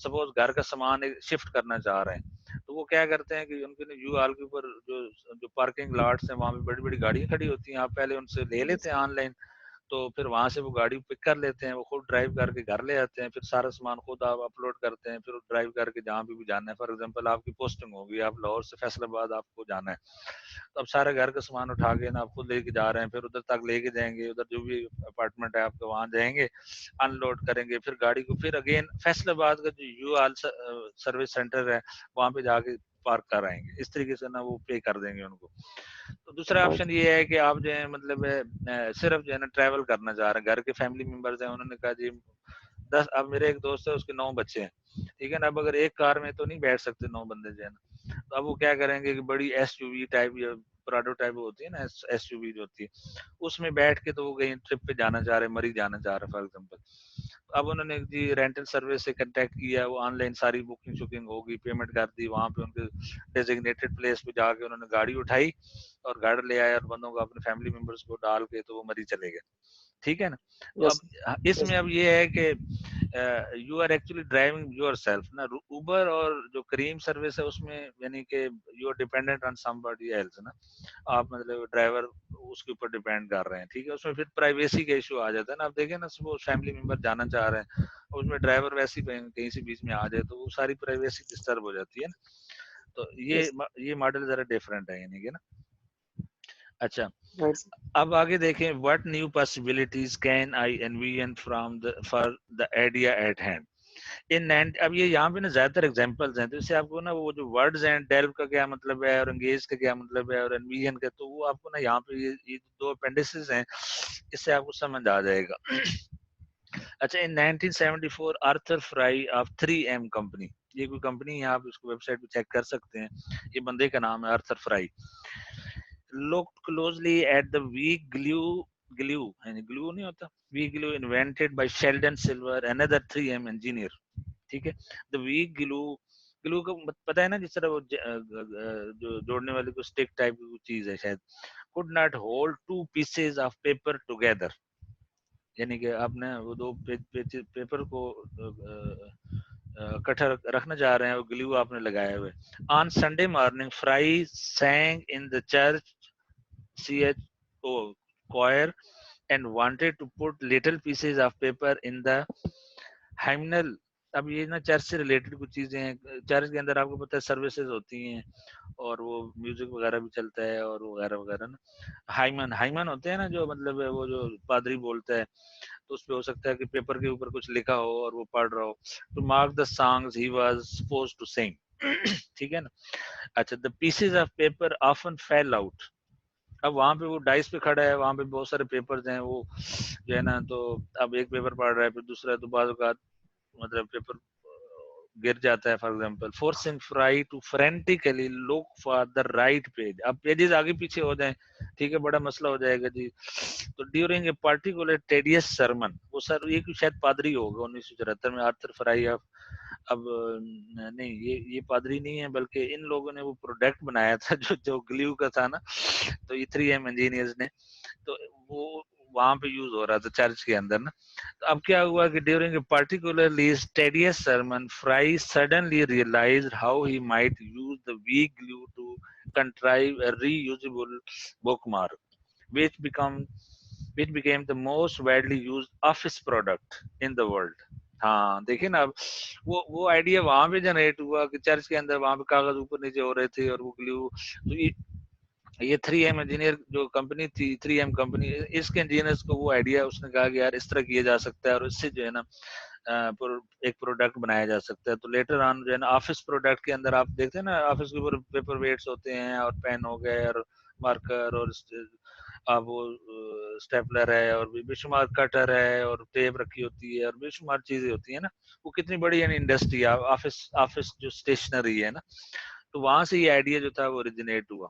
سپوز گھر کا سامان شفٹ کرنا چاہ رہے ہیں تو وہ کیا کرتے ہیں کہ ان کے یو ہال کے اوپر جو پارکنگ لاٹس ہیں وہاں پہ بڑی بڑی گاڑیاں کھڑی ہوتی ہیں, آپ پہلے ان سے لے لیتے ہیں آن لائن, تو پھر وہاں سے وہ گاڑی پک کر لیتے ہیں, وہ خود ڈرائیو کر کے گھر لے آتے ہیں, پھر سارا سامان خود آپ اپلوڈ کرتے ہیں, پھر ڈرائیو کر کے جہاں بھی جانا ہے. فار ایگزامپل آپ کی پوسٹنگ ہوگی, آپ لاہور سے فیصل آباد آپ کو جانا ہے, تو اب سارے گھر کا سامان اٹھا کے نا آپ خود لے کے جا رہے ہیں, پھر ادھر تک لے کے جائیں گے, ادھر جو بھی اپارٹمنٹ ہے آپ کے وہاں جائیں گے, ان لوڈ کریں گے, پھر گاڑی کو پھر اگین فیصل آباد کا جو یو آل سروس سینٹر ہے وہاں پہ جا کے پارک کر آئیں گے. اس طریقے سے نا وہ پے کر دیں گے ان کو. تو دوسرا آپشن یہ ہے کہ آپ جو ہے مطلب صرف جو ہے نا ٹریول کرنا چاہ رہے ہیں, گھر کے فیملی ممبرز ہیں, انہوں نے کہا جی 10, اب میرے ایک دوست ہے اس کے 9 بچے ہیں, ٹھیک ہے نا. اب اگر ایک کار میں تو نہیں بیٹھ سکتے 9 بندے جو ہے نا, تو اب وہ کیا کریں گے کہ بڑی ایس یو وی ٹائپ یا پراڈو ٹائپ ہوتی ہے نا, ایس یو وی جو ہوتی ہے اس میں بیٹھ کے تو وہ کہیں ٹرپ پہ جانا چاہ رہے ہیں, مری جانا چاہ رہے ہیں فار ایگزامپل. اب انہوں نے جی رینٹل سروس سے کنٹیکٹ کیا, وہ آن لائن ساری بکنگ شکنگ ہوگی, پیمنٹ کر دی, وہاں پہ ان کے ڈیزگنیٹڈ پلیس پہ جا کے انہوں نے گاڑی اٹھائی اور گاڑی لے آئے اور بندوں کو اپنے فیملی ممبرس کو ڈال کے تو وہ مری چلے گئے, ٹھیک ہے نا. تو اب اس میں اب یہ ہے کہ you are actually driving yourself نا. اوبر اور جو کریم سروس ہے اس میں یعنی کہ you are dependent on somebody else نا, آپ مطلب ڈرائیور اس کے اوپر ڈیپینڈ کر رہے ہیں, ٹھیک ہے. اس میں پھر پرائیویسی کا ایشو آ جاتا ہے نا. آپ دیکھیں نا وہ فیملی ممبر جانا چاہ رہے ہیں, اس میں ڈرائیور ویسے ہی کہیں سے بیچ میں آ جائے تو وہ ساری پرائیویسی ڈسٹرب ہو جاتی ہے نا. تو یہ ماڈل ذرا ڈفرینٹ ہے یعنی کہ نا. اچھا اب آگے دیکھیں, what new possibilities can I envision for the idea at hand. اب یہ یہاں پہ نا زیادہ تر ایگزامپلز ہیں, تو اس سے آپ کو نا وہ جو ورڈز ہیں, ڈیلو کا کیا مطلب ہے اور انگیج کا کیا مطلب ہے اور انویژن کا, تو وہ آپ کو نا یہاں پہ یہ 2 اپینڈسز ہیں, اس سے آپ کو سمجھ آ جائے گا. اچھا, in 1974 Arthur fry of 3M company, یہ کوئی کمپنی ہے, آپ اس کو ویب سائٹ پہ چیک کر سکتے ہیں, یہ بندے کا نام ہے Arthur fry. looked closely at the weak glue یعنی glue نہیں ہوتا, weak glue invented by Sheldon Silver, another 3M engineer. ठीक है, the weak glue को पता है ना, जिस तरह वो जो जोड़ने वाली को स्टिक टाइप की चीज है शायद, could not hold two pieces of paper together. यानी कि आपने वो दो पेपर को इकट्ठा रखना चाह रहे हैं, वो ग्लू आपने लगाए हुए. On Sunday morning, Fry sang in the church CHO choir and wanted to put little pieces of paper in the hymnal. अब ये ना चर्च से रिलेटेड कुछ चीजें हैं. चर्च के अंदर आपको पता है सर्विसेज होती हैं और वो म्यूजिक वगैरह भी चलता है और वगैरह वगैरह ना. हाइमन होते हैं ना, जो मतलब है वो जो पादरी बोलता है, तो उसपे हो सकता है कि पेपर के ऊपर कुछ लिखा हो और वो पढ़ रहा हो. To mark the songs he was supposed to sing. ठीक है ना. अच्छा, the pieces of paper often fell out. अब वहां पे वो डाइस पे खड़ा है, वहां पे बहुत सारे पेपर्स हैं, वो जो है ना, तो अब एक पेपर पढ़ रहा है, फिर दूसरा, तो बाद का मतलब पेपर गिर जाता है. For example, forcing Fry to frantically look for the right page. अब पेजेस आगे पीछे हो जाएं, ठीक है, बड़ा मसला हो जाएगा जी. तो during a particular tedious sermon, वो सर ये शायद पादरी होगा 1974 में, आर्थर फ्राई. अब नहीं, ये पादरी नहीं है, बल्कि इन लोगों ने वो प्रोडक्ट बनाया था जो ग्लू का था ना, तो ये 3M इंजीनियर्स ने, तो वो वहां पे यूज हो रहा था चर्च के अंदर ना. तो अब क्या हुआ कि during a particularly tedious sermon, Fry suddenly realized how he might use the weak glue to contrive a reusable bookmark, which became the most widely used office product in the world. हाँ देखिए ना, अब वो idea वहां पे generate हुआ कि church के अंदर वहां पे कागज ऊपर नीचे हो रहे थे और वो ग्लू. तो ये 3M इंजीनियर जो कंपनी थी, 3M कंपनी, इसके इंजीनियर्स को वो आइडिया, उसने कहा कि यार इस तरह किया जा सकता है और इससे जो है ना एक प्रोडक्ट बनाया जा सकता है. तो लेटर ऑन जो है ना, ऑफिस प्रोडक्ट के अंदर आप देखते हैं ना, ऑफिस के ऊपर पेपर वेट्स होते हैं और पेन हो गए और मार्कर और अब वो स्टेपलर है और बेशुमार कटर है और टेप रखी होती है और बेशुमार चीजें होती है ना. वो कितनी बड़ी यानी इंडस्ट्री है, ऑफिस जो स्टेशनरी है ना. तो वहां से ये आइडिया जो था वो ओरिजिनेट हुआ.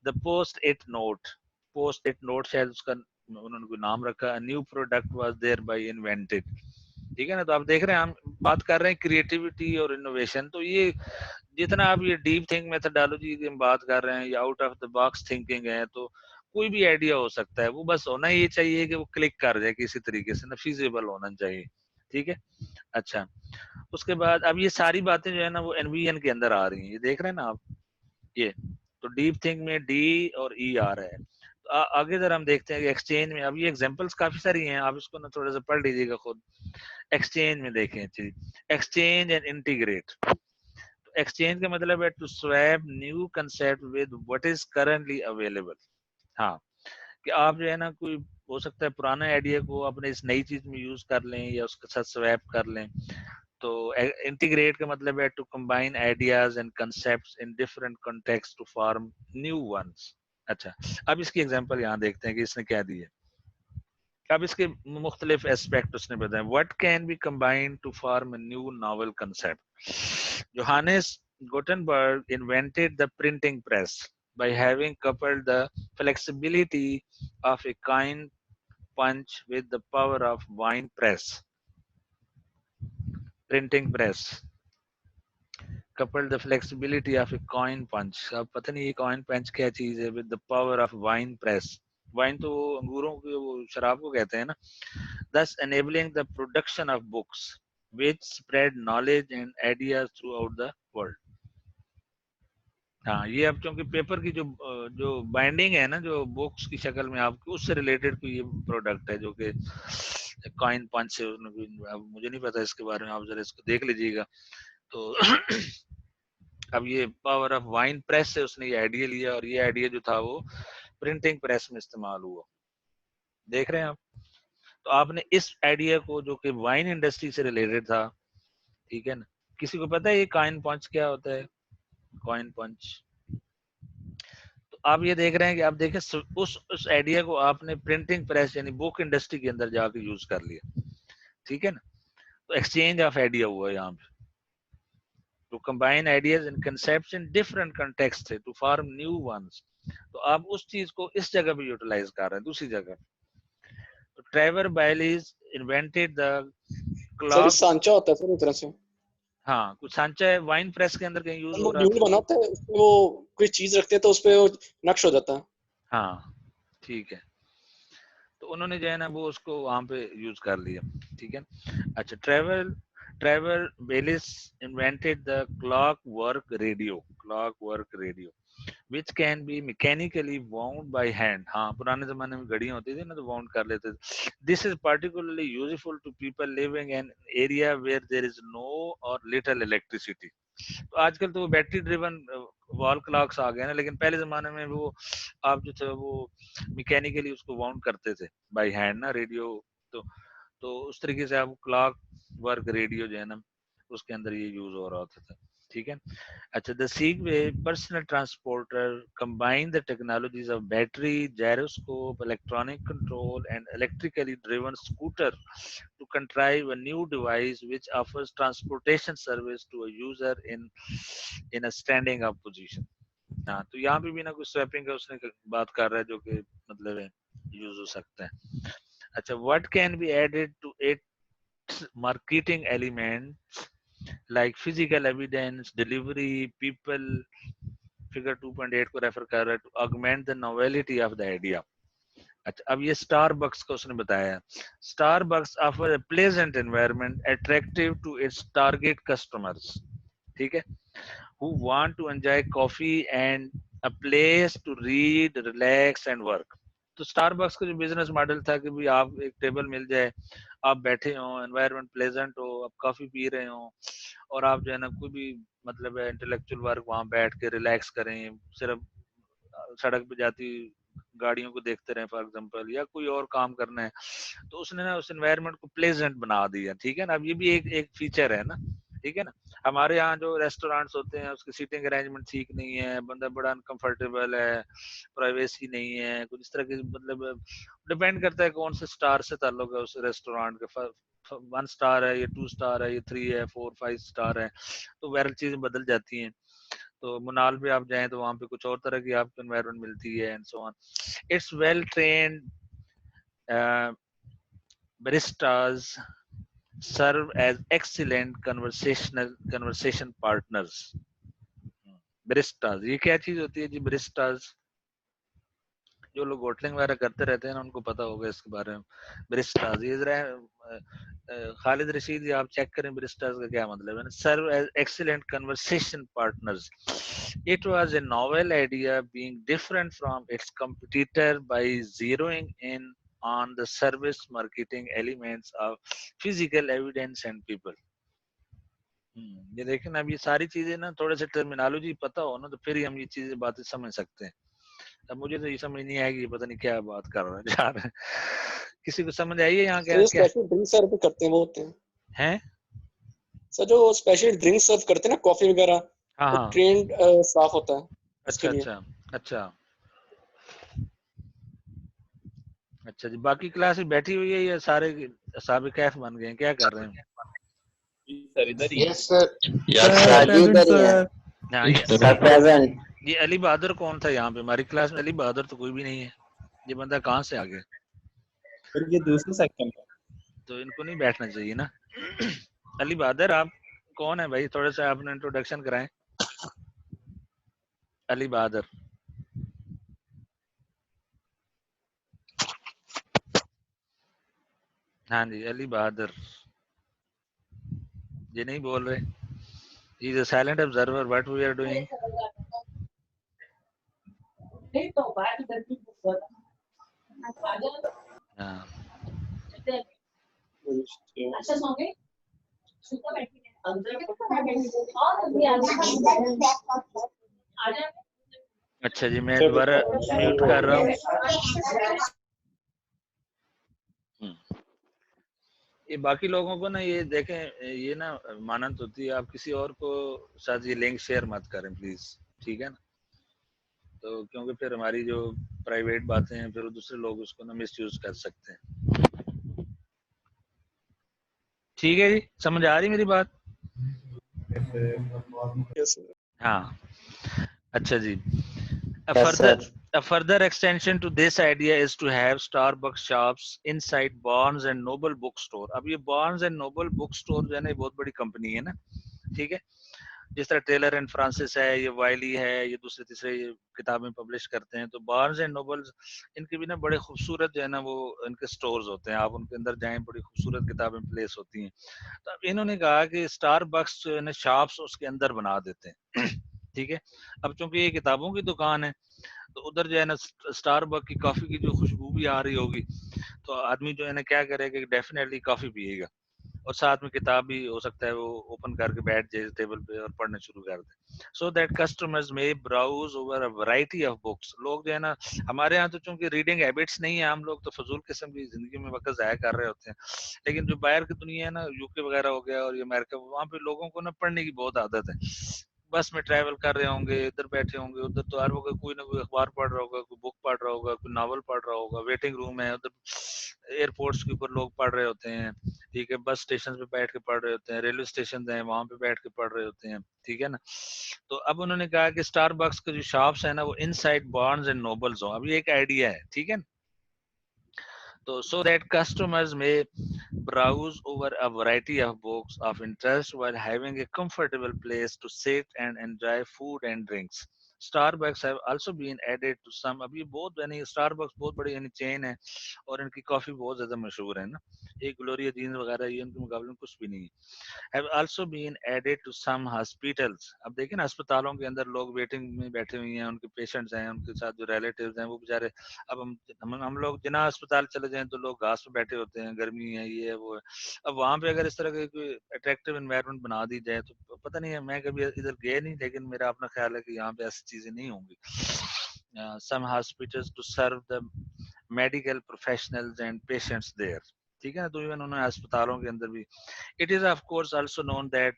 द पोस्ट इट नोट शायद उसका उन्होंने कोई नाम रखा. New product was there by invented. ठीक है ना. तो आप देख रहे हैं, हम बात कर रहे हैं क्रिएटिविटी और इनोवेशन. तो ये जितना आप ये डीप थिंक मेथोडोलॉजी की हम बात कर रहे हैं या out of the box thinking है, तो कोई भी आइडिया हो सकता है. वो बस होना ये चाहिए कि वो क्लिक कर जाए किसी तरीके से ना, फीजिबल होना चाहिए. ठीक है. अच्छा, उसके बाद अब ये सारी बातें जो है ना वो एनवीएन के अंदर आ रही हैं. ये देख रहे हैं ना आप, ये तो डीप थिंक में डी और ई आ रहा है. तो आगे जरा हम देखते हैं कि एक्सचेंज में, अब ये एग्जांपल्स काफी सारी हैं, आप इसको ना थोड़ा सा पढ़ लीजिएगा खुद. एक्सचेंज में देखें, एक्सचेंज एंड इंटीग्रेट. एक्सचेंज का मतलब है to swap new concept with what is currently available. हाँ, कि आप जो है ना, कोई हो सकता है पुराना आइडिया को अपने इस नई चीज में यूज कर लें या उसके साथ स्वैप कर लें. तो इंटीग्रेट का मतलब है to combine ideas and concepts in different context to form new ones. अच्छा, अब इसकी एग्जांपल यहाँ देखते हैं कि इसने क्या दी है. अब इसके मुख्तलिफ एस्पेक्ट उसने बताए. What can be combined to form a new novel concept. Johannes Gutenberg invented the printing press by having coupled the flexibility of a coin punch with the power of wine press. Printing press coupled the flexibility of a coin punch. अब पता नहीं ये coin punch क्या चीज है. with the power of wine press. Wine तो अंगूरों के वो शराब को कहते हैं ना. thus enabling the production of books which spread knowledge and ideas throughout the world. हाँ, ये अब क्योंकि पेपर की जो बाइंडिंग है ना, जो बुक्स की शक्ल में आपकी, उससे रिलेटेड कोई ये प्रोडक्ट है जो कि कॉइन पंच से. अब मुझे नहीं पता इसके बारे में, आप जरा इसको देख लीजिएगा. तो अब ये पावर ऑफ वाइन प्रेस से उसने ये आइडिया लिया और ये आइडिया जो था वो प्रिंटिंग प्रेस में इस्तेमाल हुआ. देख रहे हैं आप. तो आपने इस आइडिया को जो कि वाइन इंडस्ट्री से रिलेटेड था, ठीक है ना. किसी को पता है ये कॉइन पंच क्या होता है? कॉइन पंच. तो आप ये देख रहे हैं कि आप देखें उस आइडिया को आपने प्रिंटिंग प्रेस यानी बुक इंडस्ट्री के अंदर जाके यूज कर लिया. ठीक है ना. तो एक्सचेंज ऑफ आइडिया हुआ यहाँ पे. to combine ideas and concepts in different contexts to form new ones. तो आप उस चीज को इस जगह पे यूटिलाइज कर रहे हैं, दूसरी जगह. Trevor Bayliss invented the sir clock. सांचा होता है सर एक तरह से, हाँ, कुछ सांचा है, वाइन प्रेस के अंदर कहीं यूज हो वो रहा ड्यूल था. बनाते हैं उसमें, वो कोई चीज रखते हैं तो उसपे वो नक्श हो जाता है. हाँ ठीक है, तो उन्होंने जो है ना वो उसको वहां पे यूज कर लिया. ठीक है. अच्छा, Trevor Baylis invented the clockwork radio which can be mechanically wound by hand. हाँ, पुराने जमाने में घड़ियां होती थी ना, तो वाउंड कर लेते थे. This is particularly useful to people living in an area where there is no or little electricity. तो आजकल तो बैटरी ड्रिवन वॉल क्लॉक्स आ गए ना, लेकिन पहले जमाने में वो आप जो थे वो मैकेनिकली उसको वाउंड करते थे बाय हैंड ना, रेडियो. तो उस तरीके से आप क्लॉक वर्क रेडियो जो है ना उसके अंदर ये यूज हो रहा होता था. ठीक है. अच्छा, the Segway personal transporter combine the technologies of battery, gyroscope, electronic control, and electrically driven scooter to contrive a new device which offers transportation service to a user in a standing up position. हाँ, तो यहाँ पे भी ना कुछ swapping का उसने बात कर रहा है जो कि मतलब है यूज हो सकता है. अच्छा, what can be added to its marketing elements like physical evidence, delivery, people. Figure 2.8 को रेफर कर रहा है, to augment the novelty of the idea. अच्छा, अब ये स्टारबक्स का उसने बताया. Starbucks offer a pleasant environment attractive to its target customers. ठीक है, who want to enjoy coffee and a place to read, relax and work. तो Starbucks का जो बिजनेस मॉडल था कि भाई आप एक टेबल मिल जाए, आप बैठे हो, एनवायरनमेंट प्लेजेंट हो, आप कॉफी पी रहे हो और आप जो है ना कोई भी मतलब है इंटेलेक्चुअल वर्क वहां बैठ के रिलैक्स करें, सिर्फ सड़क पे जाती गाड़ियों को देखते रहे फॉर एग्जांपल, या कोई और काम करना है, तो उसने ना उस एनवायरनमेंट को प्लेजेंट बना दिया. ठीक है ना. अब ये भी एक फीचर है ना. ठीक है ना. हमारे यहाँ जो रेस्टोरेंट्स होते हैं उसकी सीटिंग अरेंजमेंट ठीक नहीं है, बंदा बड़ा अनकंफर्टेबल है, प्राइवेसी नहीं है, कुछ इस तरह की, मतलब डिपेंड करता है कौन से स्टार से ताल्लुक है उस रेस्टोरेंट का. 1 स्टार है, ये 2 स्टार है, ये 3 है, 4 5 स्टार है, तो वैरल चीजें बदल जाती हैं. तो मुनाल पे आप जाएं तो वहां पे कुछ और तरह की आपको एनवायरनमेंट मिलती है and so on. It's well trained baristas serve as excellent conversation partners. baristas, ये क्या चीज होती है जी baristas? जो लोग होटलिंग वगैरह करते रहते हैं ना उनको पता होगा इसके बारे में. baristas, ये जरा खालिद रशीद जी आप चेक करें baristas का क्या मतलब है. serve as excellent conversation partners. It was a novel idea being different from its competitor by zeroing in on the service marketing elements of physical evidence and people. ये देखें ना, अब ये सारी चीजें ना थोड़े से टर्मिनोलॉजी पता हो ना तो फिर ही हम ये चीजें बातें समझ सकते हैं. अब मुझे तो ये समझ नहीं आएगी, पता नहीं क्या बात कर रहा है जा रहा है. किसी को समझ आई है यहाँ क्या जो क्या स्पेशल ड्रिंक सर्व करते हैं वो होते हैं हैं? सर, जो स्पेशल ड्रिंक सर्व करते हैं ना, कॉफी वगैरह, हाँ वो हाँ, ट्रेंड स्टाफ होता है अच्छा इसके लिए. अच्छा अच्छा अच्छा जी. बाकी क्लास में बैठी हुई है या सारे साबिक कैफ बन गए हैं, क्या कर रहे हैं? सर इधर ही यस सर, सर जी इधर ही है. हाँ, सर प्रेजेंट. ये अली बहादुर कौन था यहाँ पे? हमारी क्लास में अली बहादुर तो कोई भी नहीं है. ये बंदा कहाँ से आ गया? सर ये दूसरे सेक्शन में. तो इनको नहीं बैठना चाहिए ना. अली बहादुर आप कौन है भाई? थोड़ा सा अपना इंट्रोडक्शन कराएं. अली बहादुर. हाँ जी, अली बहादुर. ये नहीं बोल रहे. He is a silent observer what we are doing. हाँ. अच्छा जी, मैं दोबारा म्यूट कर रहा हूँ. ये बाकी लोगों को ना ये देखें, ये ना मानत होती है, आप किसी और को साथ ये लिंक शेयर मत करें प्लीज. ठीक है ना. तो क्योंकि फिर हमारी जो प्राइवेट बातें हैं फिर दूसरे लोग उसको ना मिसयूज कर सकते हैं. ठीक है जी, समझ आ रही मेरी बात? Yes sir. हाँ. अच्छा जी, A further extension to this idea is to have Starbucks shops inside Barnes and Noble bookstore. अब ये Barnes and Noble bookstore जो है ना, ये बहुत बड़ी कंपनी है ना, ठीक है, जिस तरह टेलर एंड फ्रांसिस है, ये वाइली है, ये दूसरे तीसरे ये किताबें पब्लिश करते हैं, तो बार्न्स एंड नोबल्स इनके भी ना बड़े खूबसूरत जो है ना वो इनके स्टोर्स होते हैं, आप उनके अंदर जाएं, बड़ी खूबसूरत किताबें प्लेस होती हैं। तो अब इन्होंने कहा कि स्टारबक्स जो है ना शॉप्स उसके अंदर बना देते हैं ठीक है। अब चूंकि ये किताबों की दुकान है तो उधर जो है ना स्टारबक्स की कॉफी की जो खुशबू भी आ रही होगी, तो आदमी जो है ना क्या करेगा कि डेफिनेटली कॉफी पिएगा, और साथ में किताब भी हो सकता है वो ओपन करके बैठ जाए टेबल पे और पढ़ना शुरू कर दे। So that customers may browse over a variety of books. लोग जो है ना, हमारे यहाँ तो चूंकि रीडिंग हैबिट्स नहीं है, हम लोग तो फजूल किस्म की जिंदगी में वक्त जाया कर रहे होते हैं, लेकिन जो बाहर की दुनिया है ना, यूके वगैरह हो गया और ये अमेरिका, वहाँ पे लोगों को ना पढ़ने की बहुत आदत है। बस में ट्रैवल कर रहे होंगे, इधर बैठे होंगे, उधर तो हर वक्त कोई ना कोई अखबार पढ़ रहा होगा, कोई बुक पढ़ रहा होगा, कोई नावल पढ़ रहा होगा, वेटिंग रूम है उधर, एयरपोर्ट्स के ऊपर लोग पढ़ रहे होते हैं, ठीक है, बस स्टेशन पे बैठ के पढ़ रहे होते हैं, रेलवे स्टेशन है वहां पे बैठ के पढ़ रहे होते हैं, ठीक है ना। तो अब उन्होंने कहा कि स्टारबक्स के जो शॉप्स है ना वो इनसाइड बार्न्स एंड नोबल्स हो। अब ये एक आइडिया है, ठीक है। तो so that customers may browse over a variety of books of interest while having a comfortable place to sit and enjoy food and drinks. Starbucks have also been added to some, अभी बहुत यानी Starbucks बहुत बड़ी यानी chain है और इनकी coffee बहुत ज्यादा मशहूर है ना, ये ग्लोरिया जीन्स वगैरह ये उनके मुकाबले में कुछ भी नहीं है। Have also been added to some hospitals. अब देखिए ना अस्पतालों के अंदर लोग वेटिंग में बैठे हुए हैं, उनके पेशेंट्स हैं, उनके साथ जो रिलेटिव्स हैं वो बेचारे, अब हम लोग जिना अस्पताल चले जाएं तो लोग घास पे बैठे होते हैं, गर्मी है, ये है वो है। अब वहां पे अगर इस तरह की कोई अट्रैक्टिव एनवायरनमेंट बना दी जाए तो पता नहीं है, मैं कभी इधर गया नहीं, लेकिन मेरा अपना ख्याल है कि यहाँ पे ऐसी चीजें नहीं होंगी। some hospitals to serve the medical professionals and patients there, ठीक है ना। तो इवन उन्होंने अस्पतालों के अंदर भी, it is of course also known that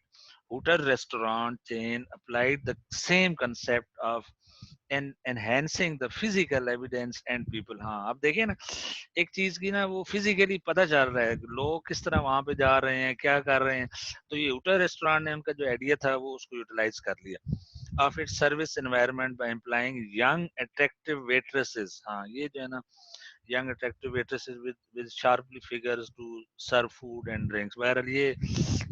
Hooter restaurant chain applied the same concept of enhancing the physical evidence and people। हाँ अब देखिए ना, एक चीज की ना वो फिजिकली पता चल रहा है लोग किस तरह वहां पे जा रहे हैं, क्या कर रहे हैं, तो ये Hooter रेस्टोरेंट ने उनका जो आइडिया था वो उसको यूटिलाइज कर लिया of its service environment by employing young attractive waitresses। हाँ ये जो है ना young attractive waitresses with sharply figures to serve food and drinks। बहरहाल ये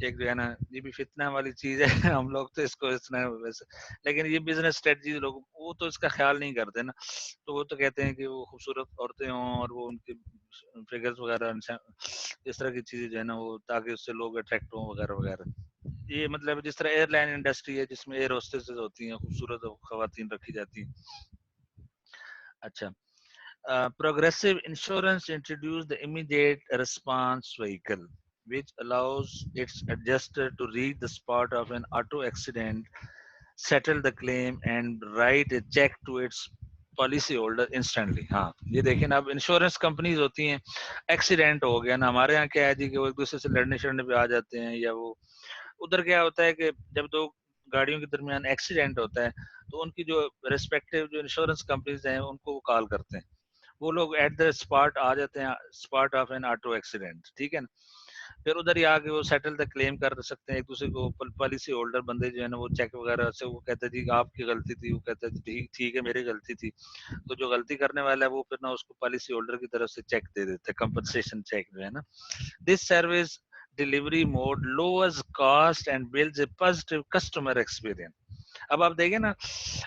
एक जो है ना ये भी फितना वाली चीज है हम लोग तो इसको इतना वैसे, लेकिन ये बिजनेस स्ट्रेटजी लोग वो तो इसका ख्याल नहीं करते ना, तो वो तो कहते हैं कि वो खूबसूरत औरतें हों और वो उनके फिगर्स वगैरह इस तरह की चीजें जो है ना वो, ताकि उससे लोग अट्रैक्ट हों वगैरह वगैरह। ये मतलब जिस तरह एयरलाइन इंडस्ट्री है जिसमें एयर होस्टेसेस होती हैं, खूबसूरत खवातीन रखी जाती हैं। अच्छा, Progressive Insurance introduced the immediate response vehicle, which allows its adjuster to read the spot of an auto accident, settle the claim, and write a check to its policy holder instantly. हाँ ये देखिए ना, अब insurance companies होती हैं, accident हो गया ना, हमारे यहाँ क्या है जी कि वो एक दूसरे से लड़ने शड़ने पे आ जाते हैं, या वो उधर क्या होता है कि जब दो गाड़ियों के दरमियान एक्सीडेंट होता है तो उनकी जो रेस्पेक्टिव जो इंश्योरेंस कंपनीज हैं उनको वो कॉल करते हैं, वो लोग एट द स्पॉट आ जाते हैं, spot of N auto accident, ठीक है ना। फिर उधर ही आके वो सेटल द क्लेम कर सकते हैं एक दूसरे को, पॉलिसी होल्डर बंदे जो है ना वो चेक वगैरह से वो कहते हैं जी आपकी गलती थी, वो कहता है ठीक ठीक है मेरी गलती थी, तो जो गलती करने वाला है वो फिर ना उसको पॉलिसी होल्डर की तरफ से चेक दे देते हैं, कंपनसेशन चेक जो है ना। This service delivery mode lowers cost and builds A positive customer experience. अब आप देखें ना,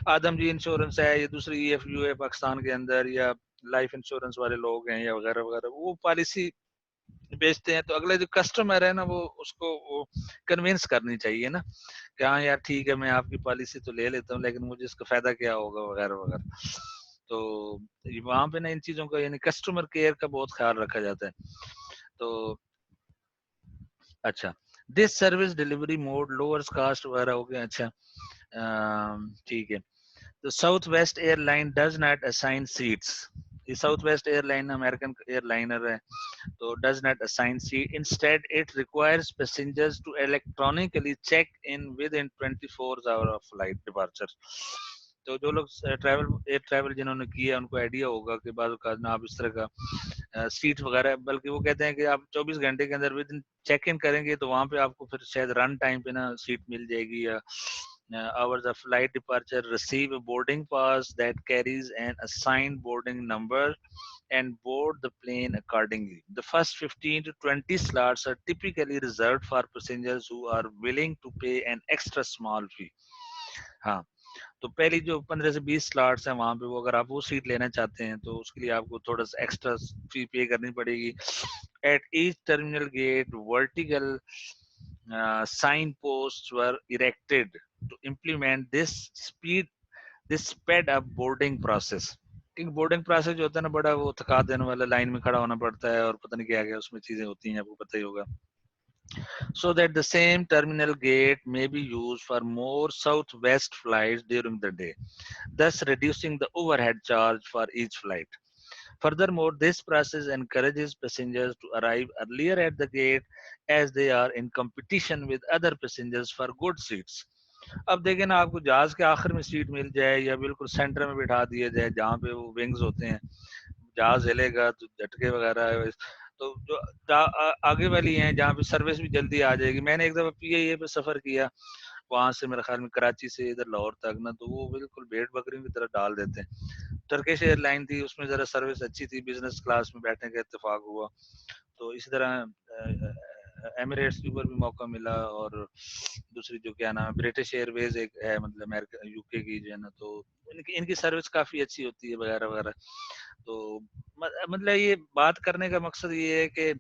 आदम जी इंश्योरेंस है, ये दूसरी EFU है पाकिस्तान के अंदर, या लाइफ इंश्योरेंस वाले लोग हैं या वगैरह वगैरह, वो पॉलिसी बेचते हैं, तो अगले जो कस्टमर है ना वो उसको वो कन्विंस करनी चाहिए ना कि हाँ यार ठीक है मैं आपकी पॉलिसी तो ले लेता हूँ लेकिन मुझे इसका फायदा क्या होगा वगैरह वगैरह। तो वहां पे ना इन चीजों का यानी कस्टमर केयर का बहुत ख्याल रखा जाता है। तो अच्छा, this service delivery mode lowers cost वगैरह हो गया। अच्छा ठीक है, तो Southwest airline does not assign seats. ये Southwest airline American airliner है, तो does not assign seat. Instead, it requires passengers to electronically check in within 24 hours of flight departure. तो जो लोग एयर ट्रैवल जिन्होंने किया उनको idea होगा कि बाद ना आप इस तरह का सीट वगैरह, बल्कि वो कहते हैं कि आप 24 घंटे के अंदर विद इन चेक इन करेंगे तो वहां पे आपको फिर शायद रन टाइम पे ना सीट मिल जाएगी, या hours of flight departure, receive a boarding pass that carries an assigned boarding number, and board the plane accordingly. The first 15 to 20 slots are typically reserved for passengers who are willing to pay an extra small fee. हाँ, तो पहली जो 15 से 20 slots हैं वहां पे, वो अगर आप वो सीट लेना चाहते हैं तो उसके लिए आपको थोड़ा सा एक्स्ट्रा फी पे करनी पड़ेगी. At each terminal gate vertical sign posts were erected to implement this sped up boarding process. एक बोर्डिंग प्रोसेस जो होता है ना, बड़ा वो थका देने वाला, लाइन में खड़ा होना पड़ता है और पता नहीं क्या क्या उसमें चीजें होती हैं, आपको पता ही होगा. So that the same terminal gate may be used for more southwest flights during the day, thus reducing the overhead charge for each flight. Furthermore, this process encourages passengers to arrive earlier at the gate as they are in competition with other passengers for good seats. अब देखें ना, आपको जहाज के आखिर में seat मिल जाए या बिल्कुल सेंटर में बिठा दिया जाए जहाँ पे वो विंग्स होते हैं, जहाज हिलेगा तो झटके वगैरह, तो जो आगे वाली हैं जहाँ पे सर्विस भी जल्दी आ जाएगी. मैंने एक दफा PIA पे सफर किया, वहां से मेरे ख्याल में कराची से इधर लाहौर तक ना, तो वो बिल्कुल भेड़ बकरियों की तरह डाल देते हैं. टर्किश एयरलाइन थी, उसमें जरा सर्विस अच्छी थी, बिजनेस क्लास में बैठने का इत्तेफाक हुआ. तो इसी तरह एमिरेट्स के ऊपर भी मौका मिला, और दूसरी जो क्या नाम है ब्रिटिश एयरवेज एक है, मतलब अमेरिका UK की जो है ना, तो इनकी सर्विस काफी अच्छी होती है वगैरह वगैरह. तो मतलब ये बात करने का मकसद ये है कि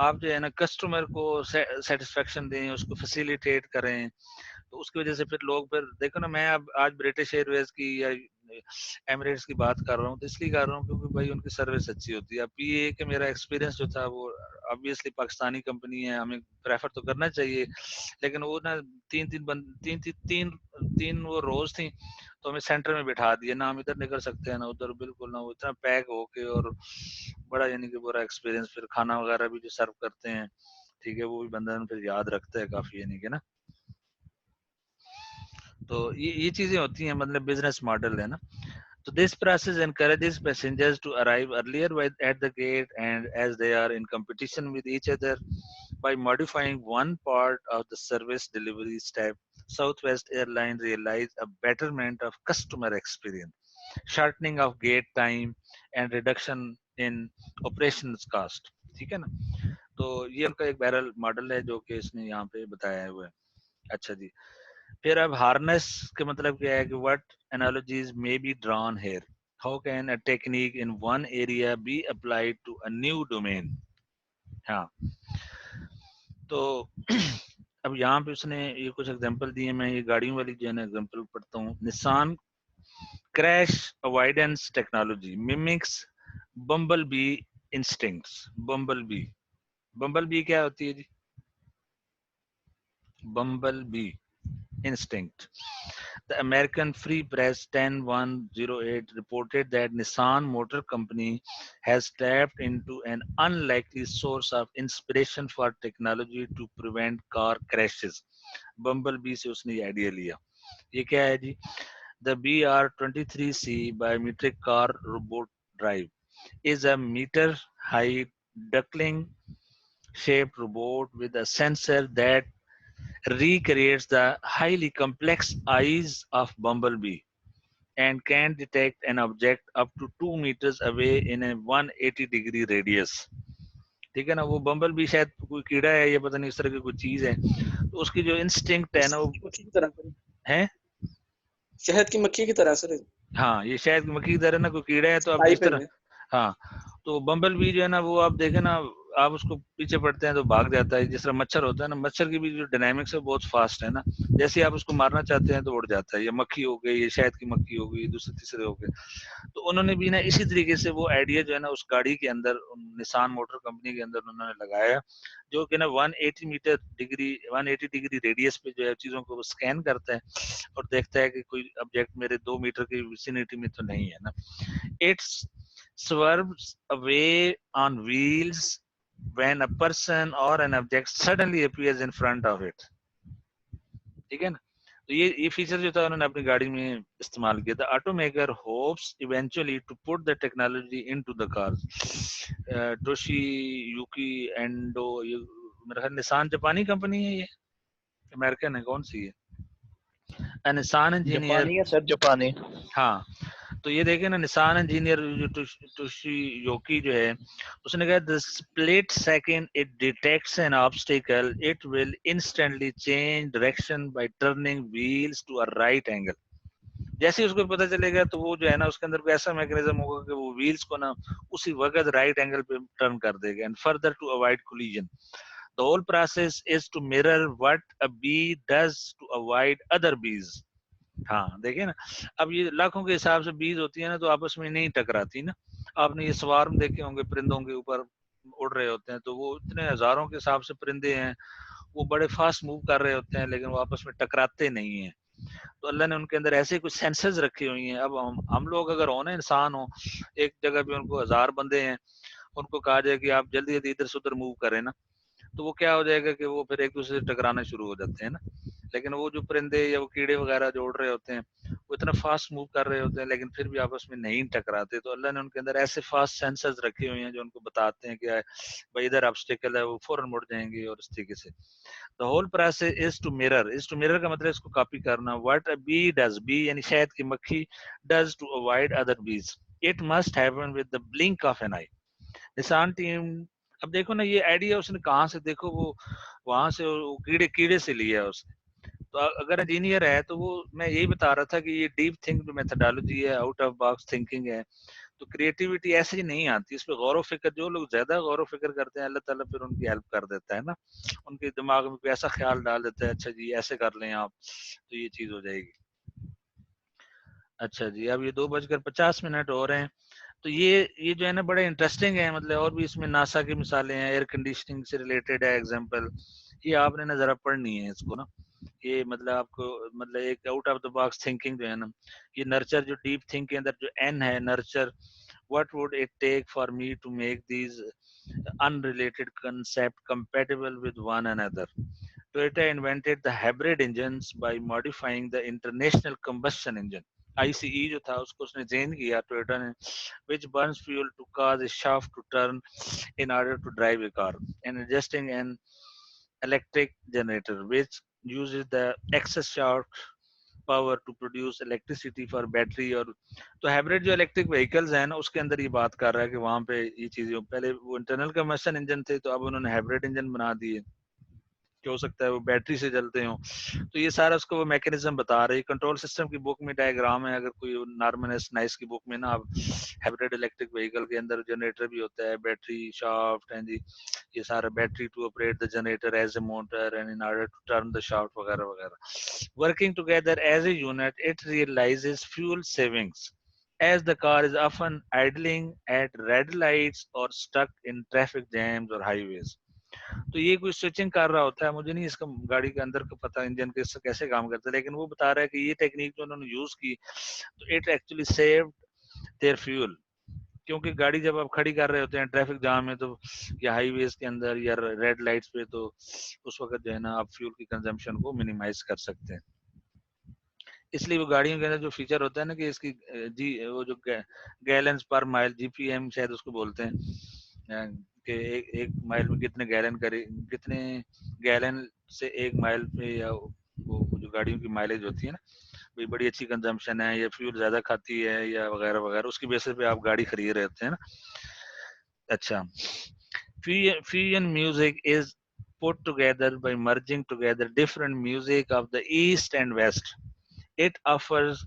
आप जो है ना कस्टमर को सेटिस्फेक्शन दें, उसको फैसिलिटेट करें. तो उसकी वजह से फिर लोग, फिर देखो ना, मैं अब आज ब्रिटिश एयरवेज की या एमिरेट्स की बात कर रहा हूँ तो इसलिए कर रहा हूँ क्योंकि भाई उनकी सर्विस अच्छी होती है. अब PIA के मेरा एक्सपीरियंस जो था, वो ऑब्वियसली पाकिस्तानी कंपनी है, हमें प्रेफर तो करना चाहिए, लेकिन वो ना तीन वो रोज थी, तो हमें सेंटर में बिठा दिया ना, हम इधर निकल सकते हैं ना उधर, बिल्कुल ना, वो इतना पैक होके, और बड़ा यानी कि बुरा एक्सपीरियंस. फिर खाना वगैरह भी जो सर्व करते हैं, ठीक है, वो भी बंदा फिर याद रखता है काफी, यानी कि ना. तो ये चीजें होती हैं, मतलब बिजनेस मॉडल है ना. So this process encourages passengers to arrive earlier at the gate, and as they are in competition with each other, by modifying one part of the service delivery step, Southwest Airlines realized a betterment of customer experience, shortening of gate time, and reduction in operations cost. ठीक है ना. तो ये उनका एक barrel model है जो कि इसने यहाँ पे बताया हुआ है. अच्छा जी, फिर अब हार्नेस के मतलब क्या है कि what analogies may be drawn here? How can a technique in one area be applied to a new domain? हाँ, तो अब यहाँ पे उसने ये कुछ एग्जांपल दिए. मैं ये गाड़ियों वाली जो है ना एग्जांपल पढ़ता हूँ. Nissan crash avoidance technology mimics bumblebee instincts. Bumblebee क्या होती है जी? Bumblebee instinct. The American Free Press 10/108 reported that Nissan Motor Company has tapped into an unlikely source of inspiration for technology to prevent car crashes. Bumblebee से उसने ये idea लिया. ये क्या है जी? The BR23C biometric car robot drive is a meter-high duckling-shaped robot with a sensor that recreates the highly complex eyes of bumblebee and can detect an object up to 2 meters away in a 180-degree radius. ठीक है ना. वो बम्बल भी शायद कोई कीड़ा है, ये पता नहीं, इस तरह की कोई चीज है. तो उसकी जो इंस्टिंक्ट है ना, वो मक्खी की तरह है, शहद की मक्खी की तरह सर. हाँ, ये शायद मक्खी की तरह ना कोई कीड़ा है. तो अब जिस टाइप तरह, है. हाँ, तो बम्बल बी जो है ना, वो आप देखें ना, आप उसको पीछे पड़ते हैं तो भाग जाता है. जिस तरह मच्छर होता है ना, मच्छर की भी जो डायनामिक्स है बहुत फास्ट है ना. जैसे आप उसको मारना चाहते हैं तो उड़ जाता है. ये मक्खी हो गई, ये शहद की मक्खी हो गई, दूसरे तीसरे हो गए. तो उन्होंने भी ना इसी तरीके से वो आइडिया जो है ना उस गाड़ी के अंदर, निसान मोटर कंपनी के अंदर उन्होंने लगाया, जो कि ना 180 डिग्री रेडियस पे जो है चीजों को स्कैन करता है और देखता है कि कोई ऑब्जेक्ट मेरे 2 मीटर की विसिनिटी में तो नहीं है ना. It's swerves away on wheels when a person or an object suddenly appears in front of it. ठीक है ना. तो ये फीचर जो था उन्होंने अपनी गाड़ी में इस्तेमाल किया था. Automaker hopes eventually to put the technology into the cars. Toshiyuki Endo, ये मेरा ख्याल निसान जापानी कंपनी है, ये अमेरिकन है, कौन सी है? निसान इंजीनियर, जापानी है सर, जापानी। हाँ तो ये देखे ना, निसान इंजीनियर जो टोशियोकी जो है, उसने कहा the split second it detects an obstacle it will instantly change direction by turning wheels to a right angle. जैसे ही उसको पता चलेगा तो वो जो है ना, उसके अंदर कोई ऐसा मैकेनिज्म होगा कि वो व्हील्स को ना उसी वक्त राइट एंगल पे टर्न कर देगा, and further to avoid collision. The whole process is to mirror what a bee does to avoid other bees. हाँ देखिए ना, अब ये लाखों के हिसाब से बीज होती है ना, तो आपस में नहीं टकराती ना। आपने ये स्वार्म देखे होंगे, परिंदों के ऊपर उड़ रहे होते हैं, तो वो इतने हजारों के हिसाब से परिंदे हैं, वो बड़े फास्ट मूव कर रहे होते हैं, लेकिन वो आपस में टकराते नहीं हैं। तो अल्लाह ने उनके अंदर ऐसे कुछ सेंसर्स रखी हुई हैं। अब हम लोग अगर हो ना, इंसान हो, एक जगह पे उनको 1000 बंदे हैं, उनको कहा जाए कि आप जल्दी जल्दी इधर से उधर मूव करें ना, तो वो क्या हो जाएगा कि वो फिर एक दूसरे से टकराना शुरू हो जाते हैं ना। लेकिन वो जो परिंदे या वो कीड़े वगैरह जो उड़ रहे होते हैं, वो इतना फास्ट मूव कर रहे होते हैं, लेकिन फिर भी आपस में नहीं टकराते। तो अल्लाह ने उनके अंदर ऐसे फास्ट सेंसर्स रखे हुए हैं जो उनको बताते हैं कि भाई इधर ऑब्स्टिकल है, वो फौरन मुड़ जाएंगे और इस तरीके से। The whole process is to mirror. Is to mirror का मतलब इसको कॉपी करना। What a bee does, bee यानी शहद की मक्खी, does to avoid other bees. It must happen with the blink of an eye. निशान टीम, अब देखो ना ये आइडिया उसने कहाँ से, देखो वो वहां से वो कीड़े कीड़े से लिया उसने। तो अगर इंजीनियर है तो वो, मैं यही बता रहा था कि ये डीप थिंक मेथोडोलॉजी है, आउट ऑफ बॉक्स थिंकिंग है। तो क्रिएटिविटी ऐसे ही नहीं आती, इस पे गौर व फिक्र, जो लोग ज्यादा गौर व फिक्र करते हैं अल्लाह ताला फिर उनकी हेल्प कर देता है ना, उनके दिमाग में कोई ऐसा ख्याल डाल देता है, अच्छा जी ऐसे कर लें आप, तो ये चीज हो जाएगी। अच्छा जी, अब ये 2:50 हो रहे हैं। तो ये जो है ना बड़े इंटरेस्टिंग है, मतलब और भी इसमें नासा की मिसालें हैं, एयर कंडीशनिंग से रिलेटेड है एग्जांपल। ये आपने ना जरा पढ़नी है इसको ना, ये मतलब आपको, मतलब एक out of the box thinking जो है ना, ये नर्चर, जो डीप थिंक के अंदर जो एन है, nurture, what would it take for me to make these unrelated concepts compatible with one another? Toyota invented the hybrid engines by modifying the international combustion engine. ICE जो था उसको उसने change किया Toyota ने, which burns fuel to cause a shaft to turn in order to drive a car, and adjusting an electric generator which uses the excess shaft power to produce electricity for battery. और तो hybrid जो electric vehicles हैं ना, उसके अंदर ये बात कर रहा है कि वहां पे ये चीजें, पहले वो इंटरनल कंबशन इंजन थे, तो अब उन्होंने हाइब्रिड इंजन बना दिए, कि हो सकता है वो बैटरी से चलते हो। तो ये सारा उसको वो मैकेनिज्म बता रहे हैं। कंट्रोल सिस्टम की बुक में डायग्राम है, अगर कोई नॉर्मल नाइस की बुक में ना, आप हाइब्रिड इलेक्ट्रिक व्हीकल के अंदर जनरेटर भी होता है, बैटरी शाफ्ट है जी, ये सारा battery to operate the generator as a motor and in order to turn the shaft वगैरह वगैरह, working together as a unit it realises fuel savings as the car is often idling at red lights or stuck in traffic jams or highways. तो ये कोई switching कर रहा होता है, मुझे नहीं इसका गाड़ी के अंदर का पता इंजन के कैसे काम करता है, लेकिन वो बता रहा है कि ये टेक्निक जो उन्होंने यूज की, तो it actually saved their fuel. क्योंकि गाड़ी जब आप खड़ी कर रहे होते हैं ट्रैफिक जाम में, तो या हाईवेज के अंदर या रेड लाइट्स पे, तो उस वक्त जो है ना आप फ्यूल की कंजम्पशन को मिनिमाइज कर सकते हैं। इसलिए वो गाड़ियों के अंदर जो फीचर होता है ना कि इसकी जी वो जो गैलन्स पर माइल, जीपीएम शायद उसको बोलते हैं, कि एक माइल में कितने गैलन करे, कितने गैलन से एक माइल पे, या वो जो गाड़ियों की माइलेज होती है ना, भाई बड़ी अच्छी कंजम्पशन है या फ्यूल ज्यादा खाती है या वगैरह वगैरह, उसकी बेसिस पे आप गाड़ी खरीद रहे होते हैं ना। अच्छा, fusion music is put together by merging together different music of the east and west. It offers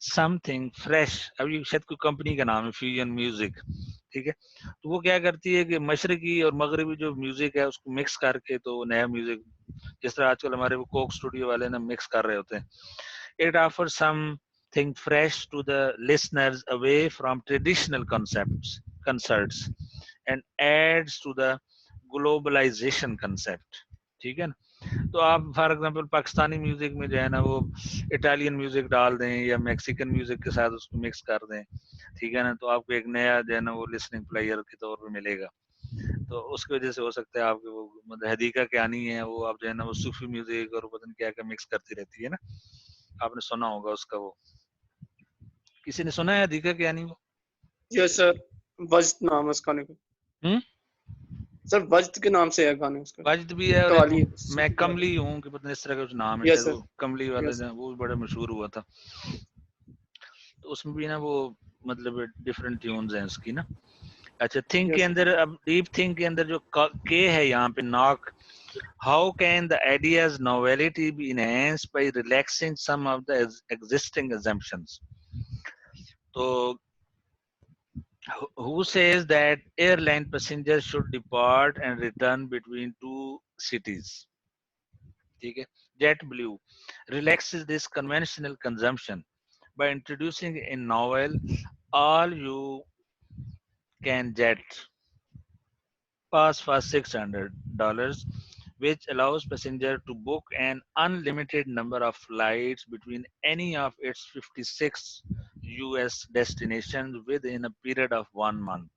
something fresh. अब ये शायद कोई कंपनी का नाम है, फ्यूजन म्यूजिक, ठीक है। तो वो क्या करती है कि मशरकी और मगरबी जो म्यूजिक है उसको मिक्स करके, तो नया म्यूजिक, जिस तरह आजकल हमारे वो कोक स्टूडियो वाले ना मिक्स कर रहे होते हैं। It offers something fresh to the listeners away from traditional concerts and adds to the globalization concept, ठीक है ना। तो आप फॉर एग्जांपल पाकिस्तानी म्यूजिक में जो है ना वो इटालियन म्यूजिक डाल दें या मैक्सिकन म्यूजिक के साथ उसको मिक्स कर दें, ठीक है ना, तो आपको एक नया जो है ना वो लिसनिंग प्लेयर के तौर पे मिलेगा। तो उसकी वजह से हो सकता है आपके वो मतलब हदीका कियानी है, वो आप जो है ना वो सूफी म्यूजिक और पता नहीं क्या क्या मिक्स करती रहती है ना, आपने सुना होगा उसका। वो किसी ने सुना है हदीका कियानी? वो यस सर, वजद नाम है उसका। नहीं سر وجد کے نام سے ہے گانے اس کا. واجد بھی ہے اور کوالی میں کملی ہوں کہ پتہ نہیں اس طرح کا کچھ نام ہے Yes, شاید sir. وہ کملی والا Yes. جو وہ بھی بڑا مشہور ہوا تھا. تو اس میں بھی نا وہ مطلب ڈفرینٹ ٹیونز ہیں اس کی نا. اچھا تھنک کے Yes. اندر اب ڈیپ تھنک کے اندر جو کے ہے یہاں پہ ناک how can the idea's novelty be enhanced by relaxing some of the existing assumptions. So who says that airline passengers should depart and return between two cities. ٹھیک ہے. JetBlue relaxes this conventional consumption by introducing a novel all you can jet pass for $600, which allows passengers to book an unlimited number of flights between any of its 56 US destinations within a period of 1 month.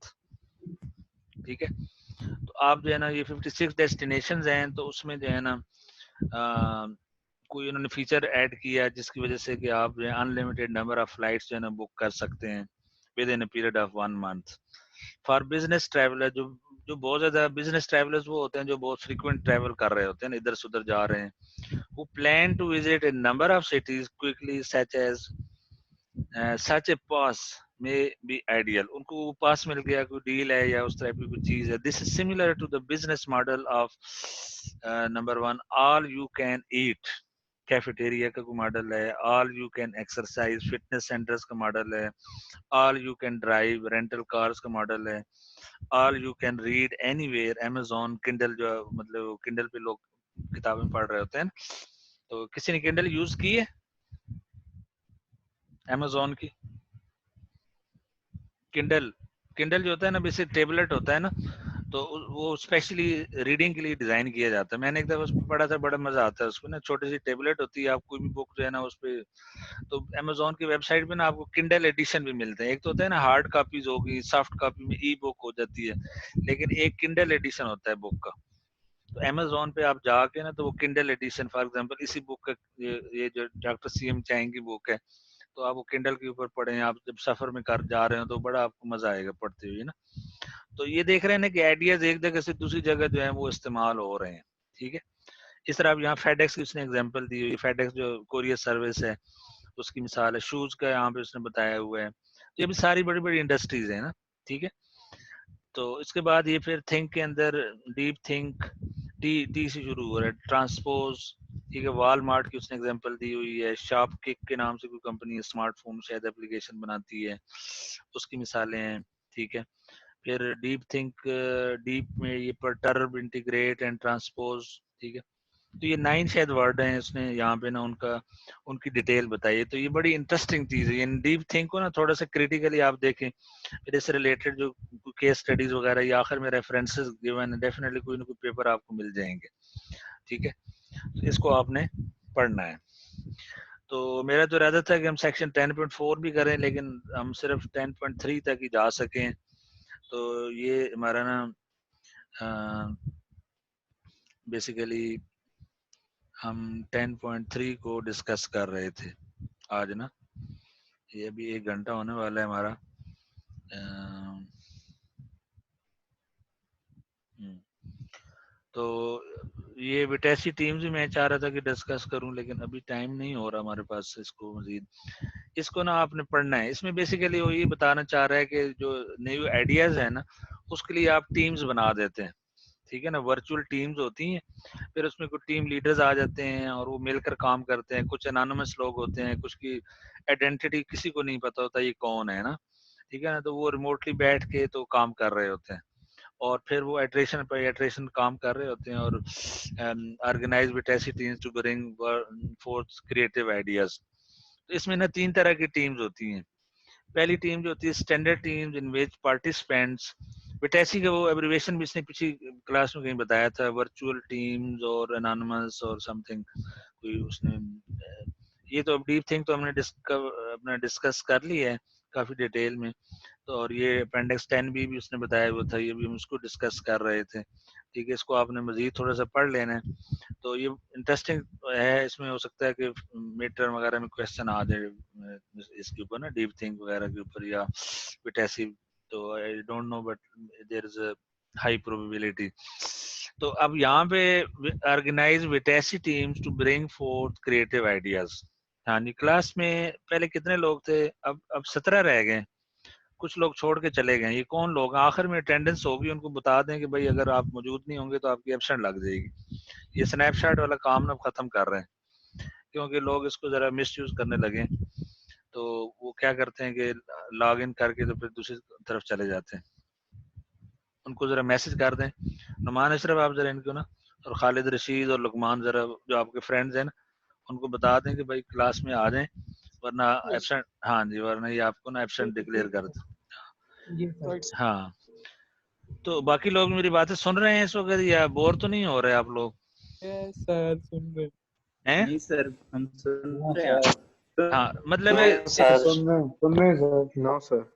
ٹھیک ہے. تو آپ جو ہے نا یہ 56 destinations ہیں تو اس میں جو ہے نا کوئی انہوں نے فیچر ایڈ کیا جس کی وجہ سے کہ آپ جو ہے انلمیٹیڈ نمبر آف فلائٹس جو ہے نا بک کر سکتے ہیں with in a period of 1 month. For business traveller جو بہت زیادہ بزنس ٹریولرز وہ ہوتے ہیں جو بہت فریکوینٹ ٹریول کر رہے ہوتے ہیں ادھر سے ادھر جا رہے ہیں who plan to visit a number of cities quickly such as such a pass may be ideal. ان کو وہ پاس مل گیا کوئی ڈیل ہے یا اس طرح کی کوئی چیز ہے. This is similar to the business model of number one all you can eat cafeteria کا کوئی ماڈل ہے, all you can exercise fitness centres کا ماڈل ہے, all you can drive rental cars کا ماڈل ہے, all you can read anywhere Amazon Kindle جو مطلب Kindle پہ لوگ کتابیں پڑھ رہے ہوتے ہیں. تو کسی نے Kindle یوز کی ہے Amazon کی کنڈل جو ہوتا ہے نا بیسک ٹیبلٹ ہوتا ہے نا تو وہ اسپیشلی ریڈنگ کے لیے ڈیزائن کیا جاتا ہے. میں نے ایک دفعہ اس پہ پڑھا تھا بڑا مزہ آتا ہے اس کو نا. چھوٹی سی ٹیبلٹ ہوتی ہے آپ کوئی بھی بک جو ہے نا اس پہ تو Amazon کی ویب سائٹ پہ نا آپ کو کنڈل ایڈیشن بھی ملتے ہیں. ایک تو ہوتا ہے نا ہارڈ کاپیز ہوگی سافٹ کاپی میں ای بک ہو جاتی ہے لیکن ایک کنڈل ایڈیشن ہوتا ہے بک کا. تو Amazon پہ آپ جا کے نا تو وہ کنڈل ایڈیشن فار ایگزامپل اسی بک کا یہ جو ڈاکٹر سی ایم چائیں کی بک ہے تو آپ وہ کنڈل کے اوپر پڑھیں. آپ جب سفر میں کر جا رہے ہو تو بڑا آپ کو مزہ آئے گا پڑھتے ہوئے نا. تو یہ دیکھ رہے ہیں نا کہ آئیڈیاز ایک جگہ سے دوسری جگہ جو ہے وہ استعمال ہو رہے ہیں. ٹھیک ہے. اس طرح اب یہاں فیڈ ایکس کی اس نے ایگزامپل دی ہوئی. فیڈ ایکس جو کوریئر سروس ہے اس کی مثال ہے. شوز کا یہاں پہ اس نے بتایا ہوا ہے. یہ بھی ساری بڑی بڑی انڈسٹریز ہیں نا. ٹھیک ہے. تو اس کے بعد یہ پھر تھنک کے اندر ڈیپ تھنک ٹی سے شروع ہو رہا ہے. ٹرانسپوز ٹھیک ہے. وال مارٹ کی اس نے ایگزامپل دی ہوئی ہے. شاپ کک کے نام سے کوئی کمپنی اسمارٹ فون شاید اپلیکیشن بناتی ہے اس کی مثالیں ہیں. ٹھیک ہے. پھر ڈیپ تھنک ڈیپ میں یہ پرٹرب انٹیگریٹ اینڈ ٹرانسپوز. ٹھیک ہے. تو یہ 9 شاید ورڈ ہیں اس نے یہاں پہ نا ان کی ڈیٹیل بتائی ہے. تو یہ بڑی انٹرسٹنگ چیز ہے. یعنی ڈیپ تھنک کو نا تھوڑا سا کریٹیکلی آپ دیکھیں پھر اس سے ریلیٹڈ جو کیس اسٹڈیز وغیرہ یا آخر میں ریفرنسز گیون ڈیفینیٹلی کوئی نہ کوئی پیپر آپ کو مل جائیں گے. ٹھیک ہے. تو اس کو آپ نے پڑھنا ہے. تو میرا تو ارادہ تھا کہ ہم سیکشن 10.4 بھی کریں لیکن ہم صرف 10.3 تک ہی جا سکیں. تو یہ ہمارا نا بیسیکلی ہم 10.3 کو ڈسکس کر رہے تھے آج نا. یہ ابھی 1 گھنٹہ ہونے والا ہے ہمارا. تو یہ وٹیسی ٹیمز بھی میں چاہ رہا تھا کہ ڈسکس کروں لیکن ابھی ٹائم نہیں ہو رہا ہمارے پاس اس کو مزید. اس کو نا آپ نے پڑھنا ہے. اس میں بیسیکلی وہ یہ بتانا چاہ رہا ہے کہ جو نیو آئیڈیاز ہیں نا اس کے لیے آپ ٹیمز بنا دیتے ہیں. ٹھیک ہے نا. ورچوئل ٹیمز ہوتی ہیں پھر اس میں کچھ ٹیم لیڈرز آ جاتے ہیں اور وہ مل کر کام کرتے ہیں. کچھ انانیمس لوگ ہوتے ہیں کچھ کی آئیڈینٹی کسی کو نہیں پتا ہوتا یہ کون ہے نا. ٹھیک ہے نا. تو وہ ریموٹلی بیٹھ کے تو کام کر رہے ہوتے ہیں اور پھر وہ ایٹریشن پہ ایٹریشن کام کر رہے ہوتے ہیں اور آرگنائز وتھ ایسی teams to bring forth creative ideas. تو اس میں نا 3 طرح کی ٹیمز ہوتی ہیں. پہلی ٹیم جو ہوتی ہے standard teams in which participants وٹیسی کا وہ ایبریویشن بھی اس نے پچھلی کلاس میں کہیں بتایا تھا. ورچوئل ٹیمز اور انانیمس اور سم تھنگ کوئی اس نے یہ تو اب ڈیپ تھنک تو ہم نے اپنا ڈسکس کر لی ہے کافی ڈیٹیل میں. تو اور یہ اپینڈکس 10 بھی اس نے بتایا ہوا تھا. یہ بھی ہم اس کو ڈسکس کر رہے تھے. ٹھیک ہے. اس کو آپ نے مزید تھوڑا سا پڑھ لینا ہے. تو یہ انٹرسٹنگ ہے. اس میں ہو سکتا ہے کہ مڈ ٹرم وغیرہ میں کویشچن آ جائے اس کے اوپر نا ڈیپ تھنک وغیرہ کے اوپر یا وٹیسی. تو I don't know but there is high probability. तो अब यहाँ पे ऑर्गेनाइज विटेसी teams to bring forth creative ideas. हाँ जी, क्लास में पहले कितने लोग थे, अब 17 रह गए, कुछ लोग छोड़ के चले गए। ये कौन लोग, आखिर में अटेंडेंस होगी, उनको बता दें कि भाई अगर आप मौजूद नहीं होंगे तो आपकी एब्सेंट लग जाएगी। ये स्नैपशॉट वाला काम ना खत्म कर रहे हैं, क्योंकि लोग इसको जरा मिस यूज करने लगे, तो वो क्या करते हैं कि लॉग इन करके तो फिर दूसरी तरफ चले जाते हैं। उनको जरा मैसेज कर दें, नुमान अशरफ आप जरा इनको ना, और खालिद रशीद और लुकमान जरा जो आपके फ्रेंड्स हैं ना, उनको बता दें कि भाई क्लास में आ जाएं, वरना एब्सेंट, हाँ जी, वरना ये आपको ना एब्सेंट डिक्लेयर कर दे। Right sir. हाँ, तो बाकी लोग मेरी बातें सुन रहे हैं इस वक्त, या बोर तो नहीं हो रहे आप लोग? सर सुन रहे हैं? जी सर, हम सुन रहे हैं। हाँ, मतलब नो सर, सुन रहे सर। No sir.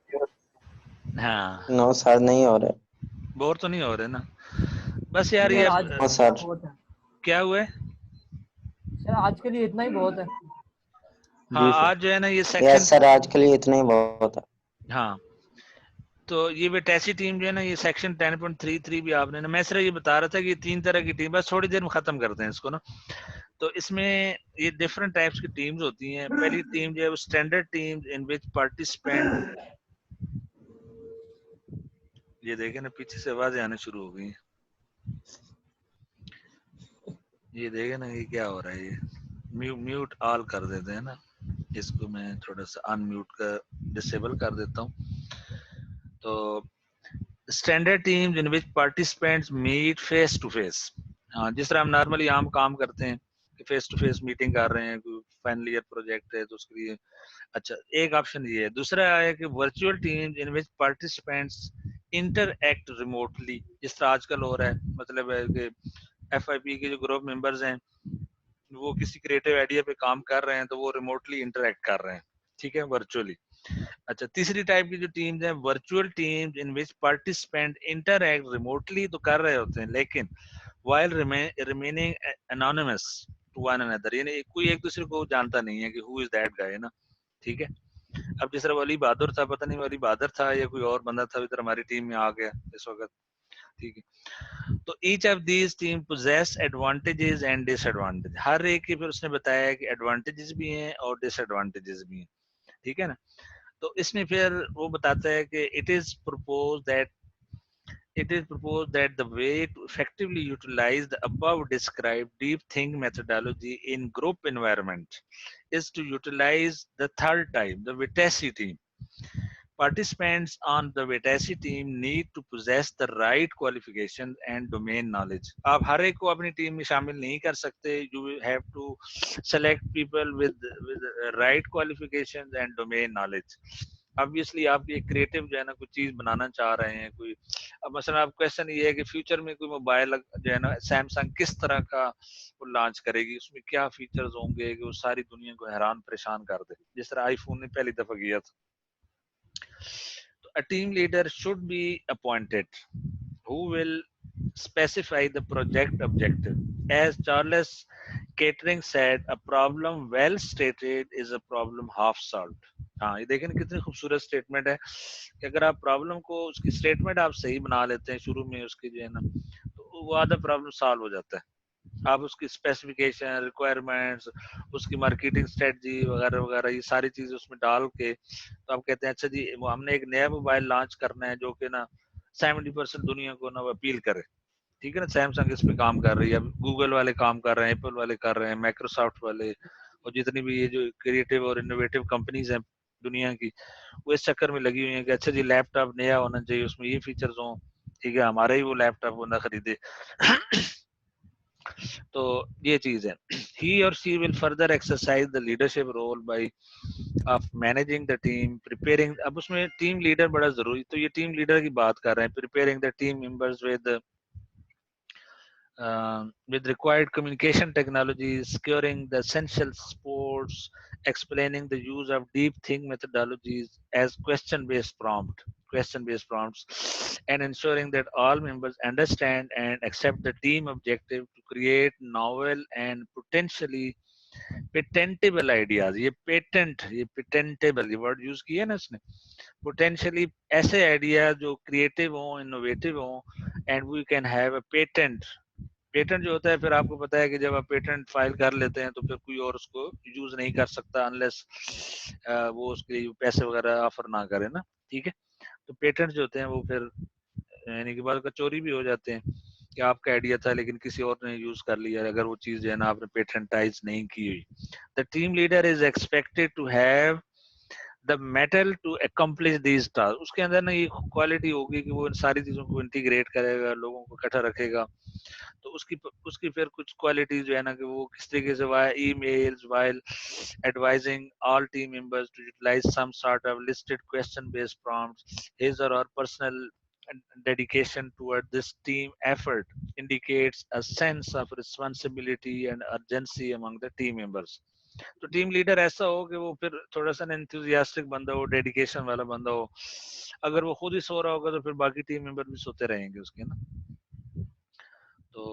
हाँ, नो सर, नहीं हो रहा। बोर तो नहीं हो रहे ना? बस यार नो ये नो सर, क्या हुआ है? सर आज के लिए इतना ही बहुत है। हाँ, जी सर। आज जो है ना ये यस सेक्शन, सर, आज के लिए इतना ही बहुत है। हाँ, तो ये विटेसी टीम जो है ना, ये सेक्शन 10.33 भी आपने ना, मैं सिर्फ ये बता रहा था कि ये 3 तरह की टीम, बस थोड़ी देर में खत्म करते हैं इसको ना। तो इसमें ये डिफरेंट टाइप्स की टीम्स होती हैं। पहली टीम जो है वो standard team in which participant, ये देखें ना पीछे से आवाजें आने शुरू हो गई हैं, ये देखें ना ये क्या हो रहा है, ये म्यूट ऑल कर देते हैं ना, इसको मैं थोड़ा सा अनम्यूट कर डिसेबल कर देता हूँ। तो standard teams in which participants meet face to face, हाँ, जिस तरह हम नॉर्मली आम काम करते हैं कि फेस टू फेस मीटिंग कर रहे हैं, कोई फाइनल ईयर प्रोजेक्ट है तो उसके लिए। अच्छा, एक ऑप्शन ये है। दूसरा है कि virtual teams in which participants interact remotely, जिस तरह आजकल हो रहा है, मतलब है कि FIP के जो ग्रुप मेंबर्स हैं वो किसी क्रिएटिव आइडिया पे काम कर रहे हैं तो वो रिमोटली इंटरेक्ट कर रहे हैं, ठीक है, वर्चुअली। अच्छा, तीसरी टाइप की जो टीम्स हैं, virtual teams in which participant interact remotely तो कर रहे होते हैं, लेकिन while remaining anonymous to one another, यानी कोई एक दूसरे को जानता नहीं है कि who is that guy, है ना, ठीक है। अब जिस तरह वली बहादुर था, पता नहीं वली बहादुर था या कोई और बंदा था, इधर हमारी टीम में आ गया इस वक्त, ठीक है। तो each of these team poses advantages and disadvantage, हर एक की फिर उसने बताया कि एडवांटेजेस भी हैं और डिसएडवांटेजेस भी हैं, ठीक है ना। तो इसमें फिर वो बताता है कि it is proposed that the way to effectively utilize the above described deep think methodology in group environment is to utilize the third type, the Vitesse team. Participants on the Vitesse team need to possess the right qualifications and domain knowledge. आप हर एक को अपनी team में शामिल नहीं कर सकते. You will have to select people with right qualifications and domain knowledge. Obviously आप ये क्रिएटिव जो है ना कुछ चीज बनाना चाह रहे हैं, कोई अब मसलन आप क्वेश्चन ये है कि फ्यूचर में कोई मोबाइल जो है ना सैमसंग किस तरह का वो लॉन्च करेगी, उसमें क्या फीचर्स होंगे कि वो सारी दुनिया को हैरान परेशान कर दे, जिस तरह आईफोन ने पहली दफा किया था. A team leader should be appointed who will specify the project objective. As Charles Kettering said, a problem well stated is a problem half solved. हाँ, ये देखें कितनी खूबसूरत स्टेटमेंट है कि अगर आप प्रॉब्लम को उसकी स्टेटमेंट आप सही बना लेते हैं शुरू में उसकी जो है ना, तो वो आधा प्रॉब्लम सॉल्व हो जाता है. आप उसकी स्पेसिफिकेशन, रिक्वायरमेंट्स, उसकी मार्केटिंग स्ट्रेटजी वगैरह वगैरह ये सारी चीजें उसमें डाल के तो आप कहते हैं अच्छा जी वो हमने एक नया मोबाइल लॉन्च करना है जो कि ना 70% दुनिया को ना अपील करे, ठीक है ना. सैमसंग इस पे काम कर रही है, गूगल वाले काम कर रहे हैं, एप्पल वाले कर रहे हैं, माइक्रोसॉफ्ट वाले और जितनी भी ये जो क्रिएटिव और इनोवेटिव कंपनीज हैं दुनिया की, वो इस चक्कर में लगी हुई है कि अच्छा जी लैपटॉप नया होना चाहिए, उसमें ये फीचर्स हों, ठीक है, हमारा ही वो लैपटॉप वो ना खरीदे. तो ये चीज है. He or she will further exercise the leadership role by of managing the team, preparing. अब उसमें टीम लीडर बड़ा जरूरी, तो ये टीम लीडर की बात कर रहे हैं. Preparing the team members with required communication technologies, securing the essential supports, explaining the use of deep think methodologies as question-based prompts, and ensuring that all members understand and accept the team objective to create novel and potentially patentable ideas. ये patentable ये word use किया ना इसने. Potentially ऐसे idea जो creative हों, innovative हों and we can have a patent. Patent जो होता है, फिर आपको पता है कि जब आप पेटेंट फाइल कर लेते हैं तो फिर कोई और उसको यूज नहीं कर सकता अनलेस वो उसके लिए पैसे वगैरह ऑफर ना करे ना, ठीक है। तो पेटेंट जो होते हैं वो फिर यानी कि बाद चोरी भी हो जाते हैं कि आपका आइडिया था लेकिन किसी और ने यूज कर लिया, अगर वो चीज जो है ना आपने पेटेंटाइज नहीं की हुई। The team leader is expected to have the mettle to accomplish these task. उसके अंदर ना ये क्वालिटी होगी कि वो इन सारी चीजों को इंटीग्रेट करेगा, लोगों को इकट्ठा रखेगा। तो उसकी फिर कुछ क्वालिटी जो है ना कि वो किस तरीके से via emails while advising all team members to utilise some sort of listed question based prompts, his और her personal dedication toward this team effort indicates a sense of responsibility and urgency among the team members. तो team leader ऐसा हो कि वो फिर थोड़ा सा enthusiastic बंदा हो, डेडिकेशन वाला बंदा हो। अगर वो खुद ही सो रहा होगा तो फिर बाकी टीम मेंबर भी सोते रहेंगे उसके ना। तो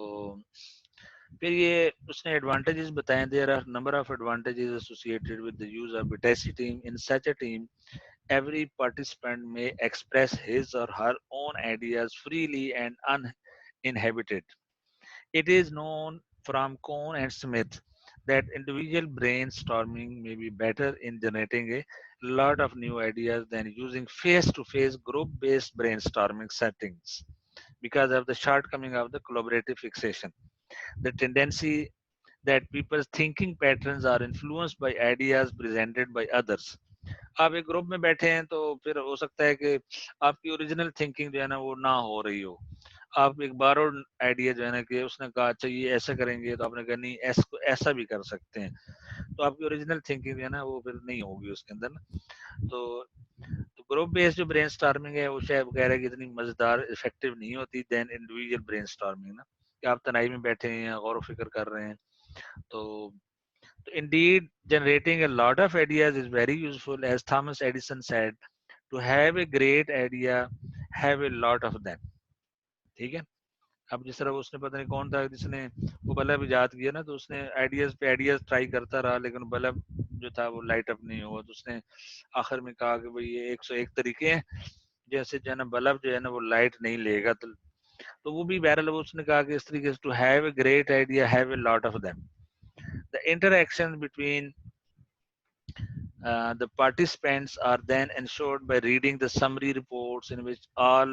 फिर ये उसने एडवांटेजेस बताए। There are number of advantages associated with the use of Vitesse team. In such a team every participant may express his or her own ideas freely and uninhibited. It is known from Cohn and Smith that individual brainstorming may be better in generating a lot of new ideas than using face-to-face group-based brainstorming settings because of the shortcoming of the collaborative fixation. The tendency that people's thinking patterns are influenced by ideas presented by others. आप एक group में बैठे हैं तो फिर हो सकता है कि आपकी ओरिजिनल थिंकिंग जो है ना वो ना हो रही हो। आप एक बारोड आइडिया जो है ना कि उसने कहा अच्छा ये ऐसा करेंगे तो आपने कहा नहीं ऐसा भी कर सकते हैं, तो आपकी ओरिजिनल थिंकिंग जो है ना वो फिर नहीं होगी उसके अंदर ना। तो ग्रुप बेस्ड जो ब्रेनस्टॉर्मिंग है वो शायद कह रहा है कि इतनी मजेदार इफेक्टिव नहीं होती देन इंडिविजुअल ब्रेनस्टॉर्मिंग ना, कि आप तनाई में बैठे हैं, गौर फिक्र कर रहे हैं। तो indeed, generating a lot of ideas is very useful, as Thomas Edison said, to have a great idea, have a lot of them. ठीक है। अब जिस तरह उसने पता नहीं कौन था जिसने वो बल्ब इजाद किया ना, तो उसने आइडियाज पे आइडियाज ट्राई करता रहा लेकिन बल्ब जो था वो लाइट अप नहीं हुआ। तो उसने आखिर में कहा कि भाई ये 101 तरीके हैं जैसे जो है ना बल्ब जो है ना वो लाइट नहीं लेगा। तो वो भी बहरहाल उसने कहा कि इस तरीके से to have a great idea have a lot of them. The interactions between the participants are then ensured by reading the summary reports in which all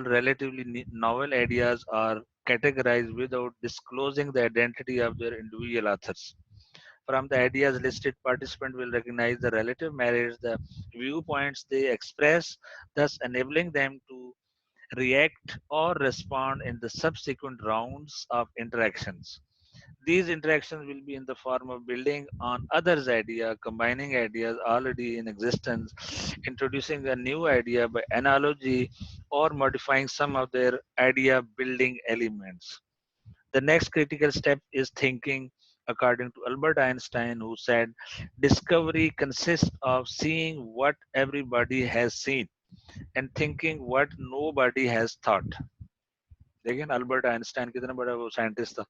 relatively novel ideas are categorized without disclosing the identity of their individual authors. From the ideas listed, participants will recognize the relative merits, the viewpoints they express, thus enabling them to react or respond in the subsequent rounds of interactions. These interactions will be in the form of building on others' idea, combining ideas already in existence, introducing a new idea by analogy, or modifying some of their idea building elements. The next critical step is thinking, according to Albert Einstein, who said, discovery consists of seeing what everybody has seen and thinking what nobody has thought. Again, Albert Einstein कितना बड़ा वो scientist था।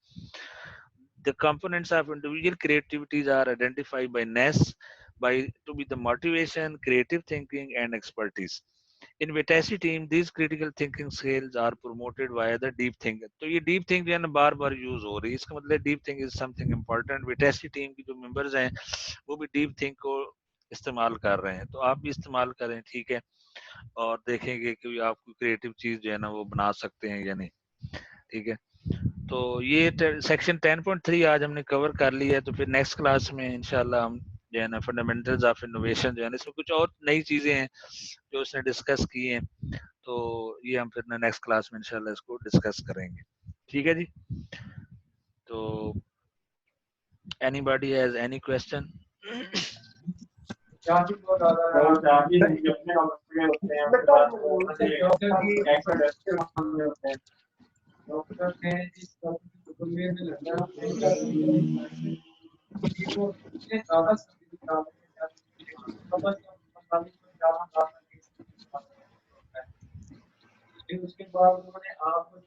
The components of individual creativities are identified by Ness to be the motivation, creative thinking, and expertise. In Vitesse team, these critical thinking skills are promoted via the deep thinking. तो ये deep think जो है ना बार बार use हो रही है, इसका मतलब deep think is something important. Vitesse team की जो members हैं वो भी deep think को इस्तेमाल कर रहे हैं, तो आप भी इस्तेमाल करें, ठीक है, और देखेंगे कि आप कोई क्रिएटिव चीज जो है ना वो बना सकते हैं या नहीं, ठीक है। तो ये सेक्शन 10.3 आज हमने कवर कर लिया है। तो फिर नेक्स्ट क्लास में इंशाल्लाह हम जो है ना फंडामेंटल्स ऑफ इनोवेशन जो है ना इसमें कुछ और नई चीजें हैं जो उसने डिस्कस की हैं, तो ये हम फिर नेक्स्ट क्लास में इंशाल्लाह इसको डिस्कस करेंगे, ठीक है जी। तो एनीबॉडी हैज एनी क्वेश्चन? उसके बाद उन्होंने आपको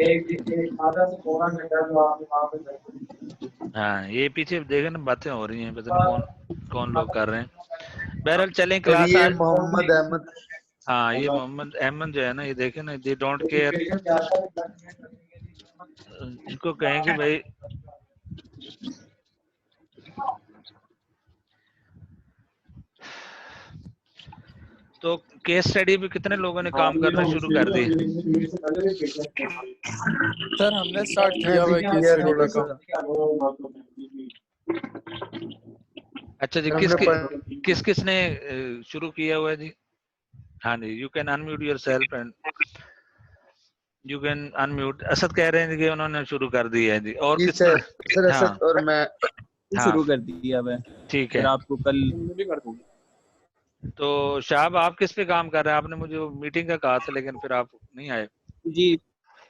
एक आधा से पौना घंटा जो आप वहाँ पे हाँ, ये पीछे देखे ना बातें हो रही हैं, पता नहीं कौन लोग कर रहे हैं। बहरहाल चलें सर क्लास ये आज। मोहम्मद अहमद, हाँ ये मोहम्मद अहमद जो है ना, ये देखे ना, दे डोंट केयर। इनको कहें कि भाई तो केस स्टडी पे कितने लोगों ने काम करना शुरू कर दी? सर हमने स्टार्ट मैं किया हुआ भी है केस किया स्टडी थोड़ा पे सा। काम। अच्छा जी, सर किस हमने किस किसने शुरू किया हुआ है जी? हाँ जी, you can unmute yourself and you can unmute. Asad कह रहे हैं कि उन्होंने शुरू कर दिया है जी, और जी किसने? सर हाँ असद और मैं। हाँ शुरू कर दिया है, ठीक फिर है। आपको कल भी कर दूंगा। तो शाहब आप किस पे काम कर रहे हैं? आपने मुझे मीटिंग का कहा था लेकिन फिर आप नहीं आए। जी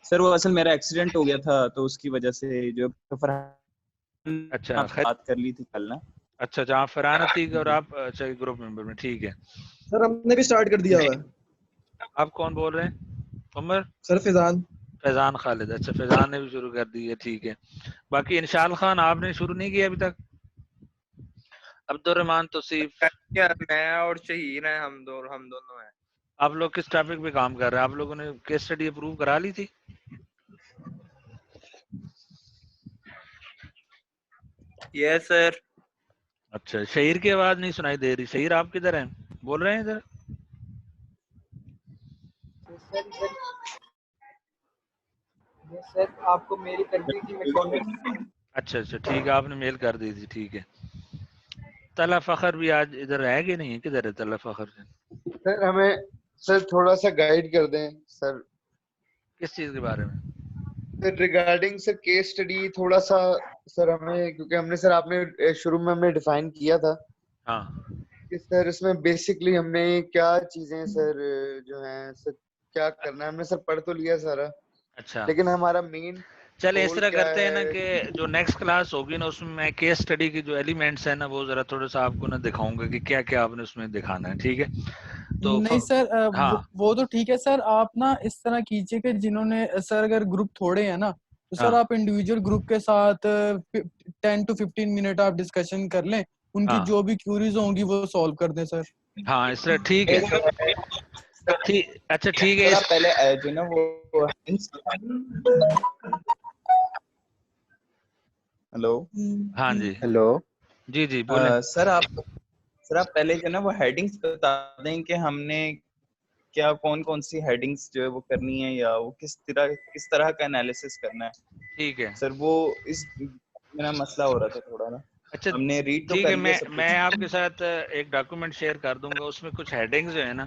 सर वो असल मेरा एक्सीडेंट हो गया था तो उसकी वजह से जो फरहान अच्छा आपसे बात कर ली थी कल ना। अच्छा अच्छा, आप फरहान अतीक और आप अच्छा ग्रुप मेंबर में, ठीक है। सर हमने भी स्टार्ट कर दिया हुआ है। आप कौन बोल रहे हैं? उमर? सर फैजान। फैजान खालिद, अच्छा फैजान ने भी शुरू कर दी है, ठीक है। बाकी इंशाल खान आपने शुरू नहीं किया अभी तक? अब्दुर्रहमान तौसीफ? क्या मैं और शहीन है, हम दोनों हैं। आप लोग किस टॉपिक पे काम कर रहे हैं? आप लोगों ने केस स्टडी अप्रूव करा ली थी? Yes sir. अच्छा, शहीर की आवाज नहीं सुनाई दे रही। शहीर आप किधर हैं? बोल रहे हैं इधर? सर आपको मेल कर दी थी मैं कॉन्टेक्ट। अच्छा अच्छा ठीक है, आपने मेल कर दी थी, ठीक है। तला फखर भी आज इधर है कि नहीं है? किधर है तला फखर? सर हमें सर थोड़ा सा गाइड कर दें सर। किस चीज के बारे में? Sir regarding sir case study थोड़ा सा सर हमें, क्योंकि हमने सर आपने शुरू में हमें डिफाइन किया था हाँ कि सर इसमें बेसिकली हमने क्या चीजें सर जो हैं सर क्या करना है, हमने सर पढ़ तो लिया सारा, अच्छा, लेकिन हमारा मेन चले इस गोल तरह क्या करते हैं ना है। कि जो नेक्स्ट क्लास होगी ना उसमें मैं केस स्टडी की जो एलिमेंट्स है ना वो जरा थोड़ा सा आपको ना दिखाऊंगा कि क्या क्या आपने उसमें दिखाना है, ठीक है? तो नहीं सर हाँ वो तो ठीक है सर, आप ना इस तरह कीजिए कि जिन्होंने सर अगर ग्रुप थोड़े हैं ना तो सर हाँ आप इंडिविजुअल ग्रुप के साथ 10 to 15 मिनट आप डिस्कशन कर लें, उनकी हाँ जो भी क्यूरीज होंगी वो सॉल्व कर दें सर। हाँ इस तरह ठीक है, ठीक, अच्छा ठीक है। सर आप पहले जो ना वो हेलो हाँ जी हेलो। जी जी बोलें। सर आप पहले जो ना वो हेडिंग्स बता दें कि हमने क्या कौन कौन सी हेडिंग्स जो है वो करनी है या वो किस तरह का एनालिसिस करना है ठीक है सर। वो इस मेरा मसला हो रहा था थोड़ा ना, अच्छा हमने रीड तो ठीक कर है, लिया सब कुछ। मैं आपके साथ एक डॉक्यूमेंट शेयर कर दूंगा, उसमें कुछ हेडिंग्स जो है ना,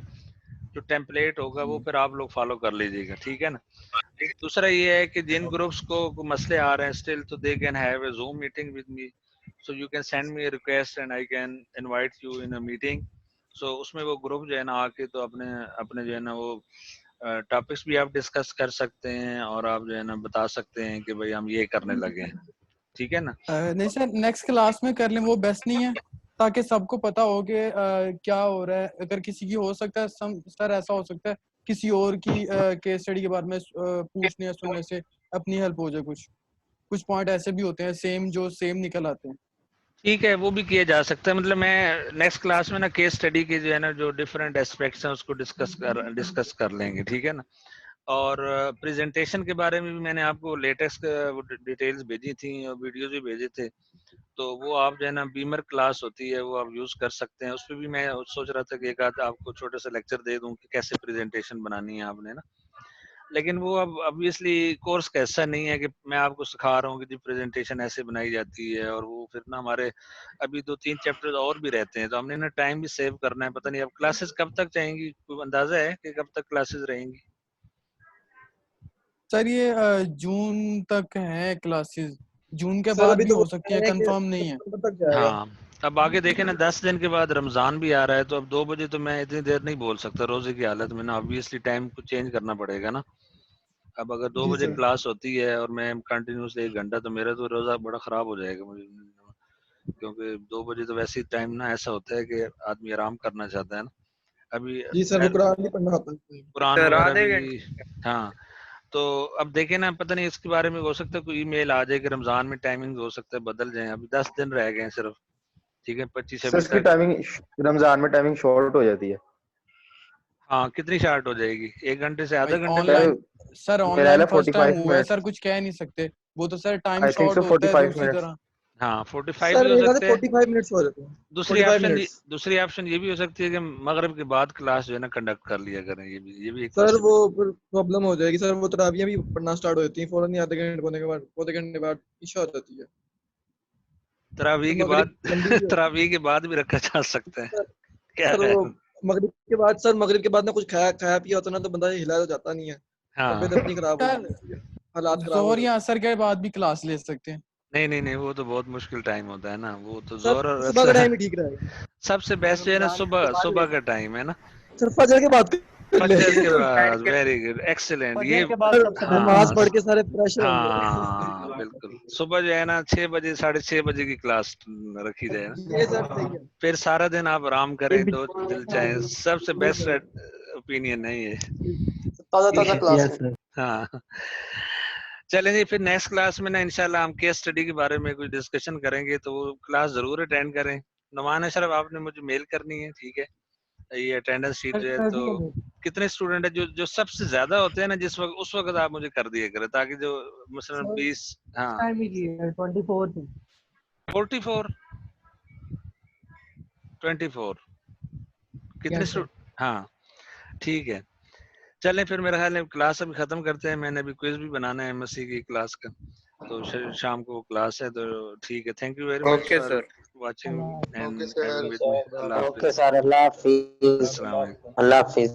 जो टेम्पलेट होगा वो फिर आप लोग फॉलो कर लीजिएगा, ठीक है ना? दूसरा ये है कि जिन ग्रुप्स को मसले आ रहे हैं स्टिल, तो they can have a Zoom meeting with me, so you can send me a request and I can invite you in a meeting. सो उसमें वो ग्रुप जो है ना आके तो अपने अपने जो है ना वो टॉपिक्स भी आप डिस्कस कर सकते हैं और आप जो है ना बता सकते हैं कि भाई हम ये करने लगे हैं, ठीक है ना? नहीं सर नेक्स्ट क्लास में कर लें वो बेस्ट नहीं है, ताकि सबको पता हो कि क्या हो रहा है। अगर किसी की हो सकता है सर ऐसा हो सकता है किसी और की केस स्टडी के बारे में पूछने या सुनने से अपनी हेल्प हो जाए। कुछ पॉइंट ऐसे भी होते हैं सेम निकल आते हैं। ठीक है, वो भी किया जा सकता है। मतलब मैं नेक्स्ट क्लास में ना केस स्टडी के जो है ना जो डिफरेंट एस्पेक्ट्स हैं उसको डिस्कस कर लेंगे, ठीक है ना? और प्रेजेंटेशन के बारे में भी मैंने आपको लेटेस्ट डिटेल्स भेजी थी और वीडियोस भी भेजे थे, तो वो आप जो है ना बीमर क्लास होती है वो आप यूज कर सकते हैं। उस पर भी मैं सोच रहा था कि एक आध आपको छोटे से लेक्चर दे दूं कि कैसे प्रेजेंटेशन बनानी है आपने ना, लेकिन वो अब ऑब्वियसली कोर्स का ऐसा नहीं है कि मैं आपको सिखा रहा हूँ कि जी प्रेजेंटेशन ऐसे बनाई जाती है, और वो फिर ना हमारे अभी 2-3 चैप्टर्स और भी रहते हैं, तो हमने ना टाइम भी सेव करना है। पता नहीं अब क्लासेस कब तक चाहेंगी, कोई अंदाजा है कि कब तक क्लासेस रहेंगी? सर ये जून तक है क्लासेस, जून के सर बाद अभी भी तो हो सकती है, कंफर्म नहीं है। सितंबर तक जाएगा। हाँ, अब आगे देखें ना, 10 दिन के बाद रमजान भी आ रहा है, तो अब 2 बजे तो मैं इतनी देर नहीं बोल सकता रोजे की हालत में ना, ऑब्वियसली टाइम को चेंज करना पड़ेगा ना। अब अगर 2 जी बजे सर। क्लास होती है और मैं कंटिन्यूस 1 घंटा, तो मेरा तो रोजा बड़ा खराब हो जाएगा मुझे, क्योंकि 2 बजे तो वैसे ही टाइम ना ऐसा होता है कि आदमी आराम करना चाहता है ना। अभी जी सर वो कुरान नहीं पढ़ना आता है। कुरान सर वगैरह आधे भी, हाँ। तो अब देखें ना, पता नहीं इसके बारे में हो सकता है कोई ईमेल आ जाए कि रमजान में टाइमिंग हो सकता है बदल जाए। अभी 10 दिन रह गए हैं सिर्फ, ठीक है 25 सर अभी इसकी तक। टाइमिंग रमजान में टाइमिंग शॉर्ट हो जाती है। हाँ कितनी शार्ट हो जाएगी, 1 घंटे से आधा घंटे में? ऑनलाइन सर मेरा ऑनलाइन है फर्स्ट टाइम 45 हुआ है मिनट्स। सर, कुछ कह नहीं सकते, वो तो sir time I think short so होता है 45 दूसरी मिनट्स। तरह। हाँ 45 सर भी हो मेरे ख्याल सकते से हैं। 45 मिनट्स हो जाते हैं। दूसरी 45 ऑप्शन मिनट्स। दूसरी ऑप्शन ये भी हो सकती है कि मगरिब के बाद क्लास जो है ना कंडक्ट कर लिया करें, ये भी एक सर वो possibility। प्रॉब्लम हो जाएगी सर, वो तरावियां भी पढ़ना स्टार्ट हो जाती हैं फौरन ही, आधे घंटे बाद इशा हो जाती है। तरावी तो के बाद मगरिब लंबी भी हो तरावी के बाद भी रखा जा सकता है। सर, क्या सर है? वो मगरिब के बाद सर, मगरिब के बाद ना कुछ खाया पिया होता ना तो बंदा हिला तो जाता नहीं है, हाँ तबीयत अपनी खराब हो सर जाती है, हालात खराब हो जोहर या जाते असर के बाद भी क्लास ले सकते हैं। नहीं वो तो बहुत मुश्किल टाइम होता है ना, वो तो हैं। जोर सर और सुबह का असर। टाइम ही ठीक रहेगा। सबसे बेस्ट जो है ना सुबह का टाइम है ना, सर फजर के बाद कर ले। फजर के बाद। Very good, excellent. ये नमाज हाँ पढ़ के सारे फ्रेश होंगे। हाँ बिल्कुल, सुबह जो है ना 6 बजे 6:30 बजे की क्लास रखी जाए ना, ये सर सही है। फिर सारा दिन आप आराम करें तो दिल चाहे। सबसे जी बेस्ट सर, ओपिनियन है ये। ताज़ा क्लास है। हाँ चलें जी, फिर नेक्स्ट क्लास में ना इंशाल्लाह हम केस स्टडी के बारे में कुछ डिस्कशन करेंगे, तो वो क्लास जरूर अटेंड करें। नुमान अशरफ आपने मुझे मेल करनी है, ठीक है? ये अटेंडेंस शीट जो है, तो कितने स्टूडेंट है जो सबसे ज्यादा होते हैं ना जिस वक्त, उस वक्त आप मुझे कर दिया करें, ताकि जो मसलन 20 हाँ 44 24 कितने स्टूडेंट। हाँ ठीक है, चलें फिर मेरा ख्याल है क्लास अभी खत्म करते हैं। मैंने अभी क्विज भी बनाना है एमएससी की क्लास का, तो शाम को क्लास है, तो ठीक है। Thank you very much okay for sir. Watching okay and sir. Having with me. अल्लाह ओके हाफिज। सर, अल्लाह हाफिज। अस्सलाम वालेकुम। अल्लाह हाफिज।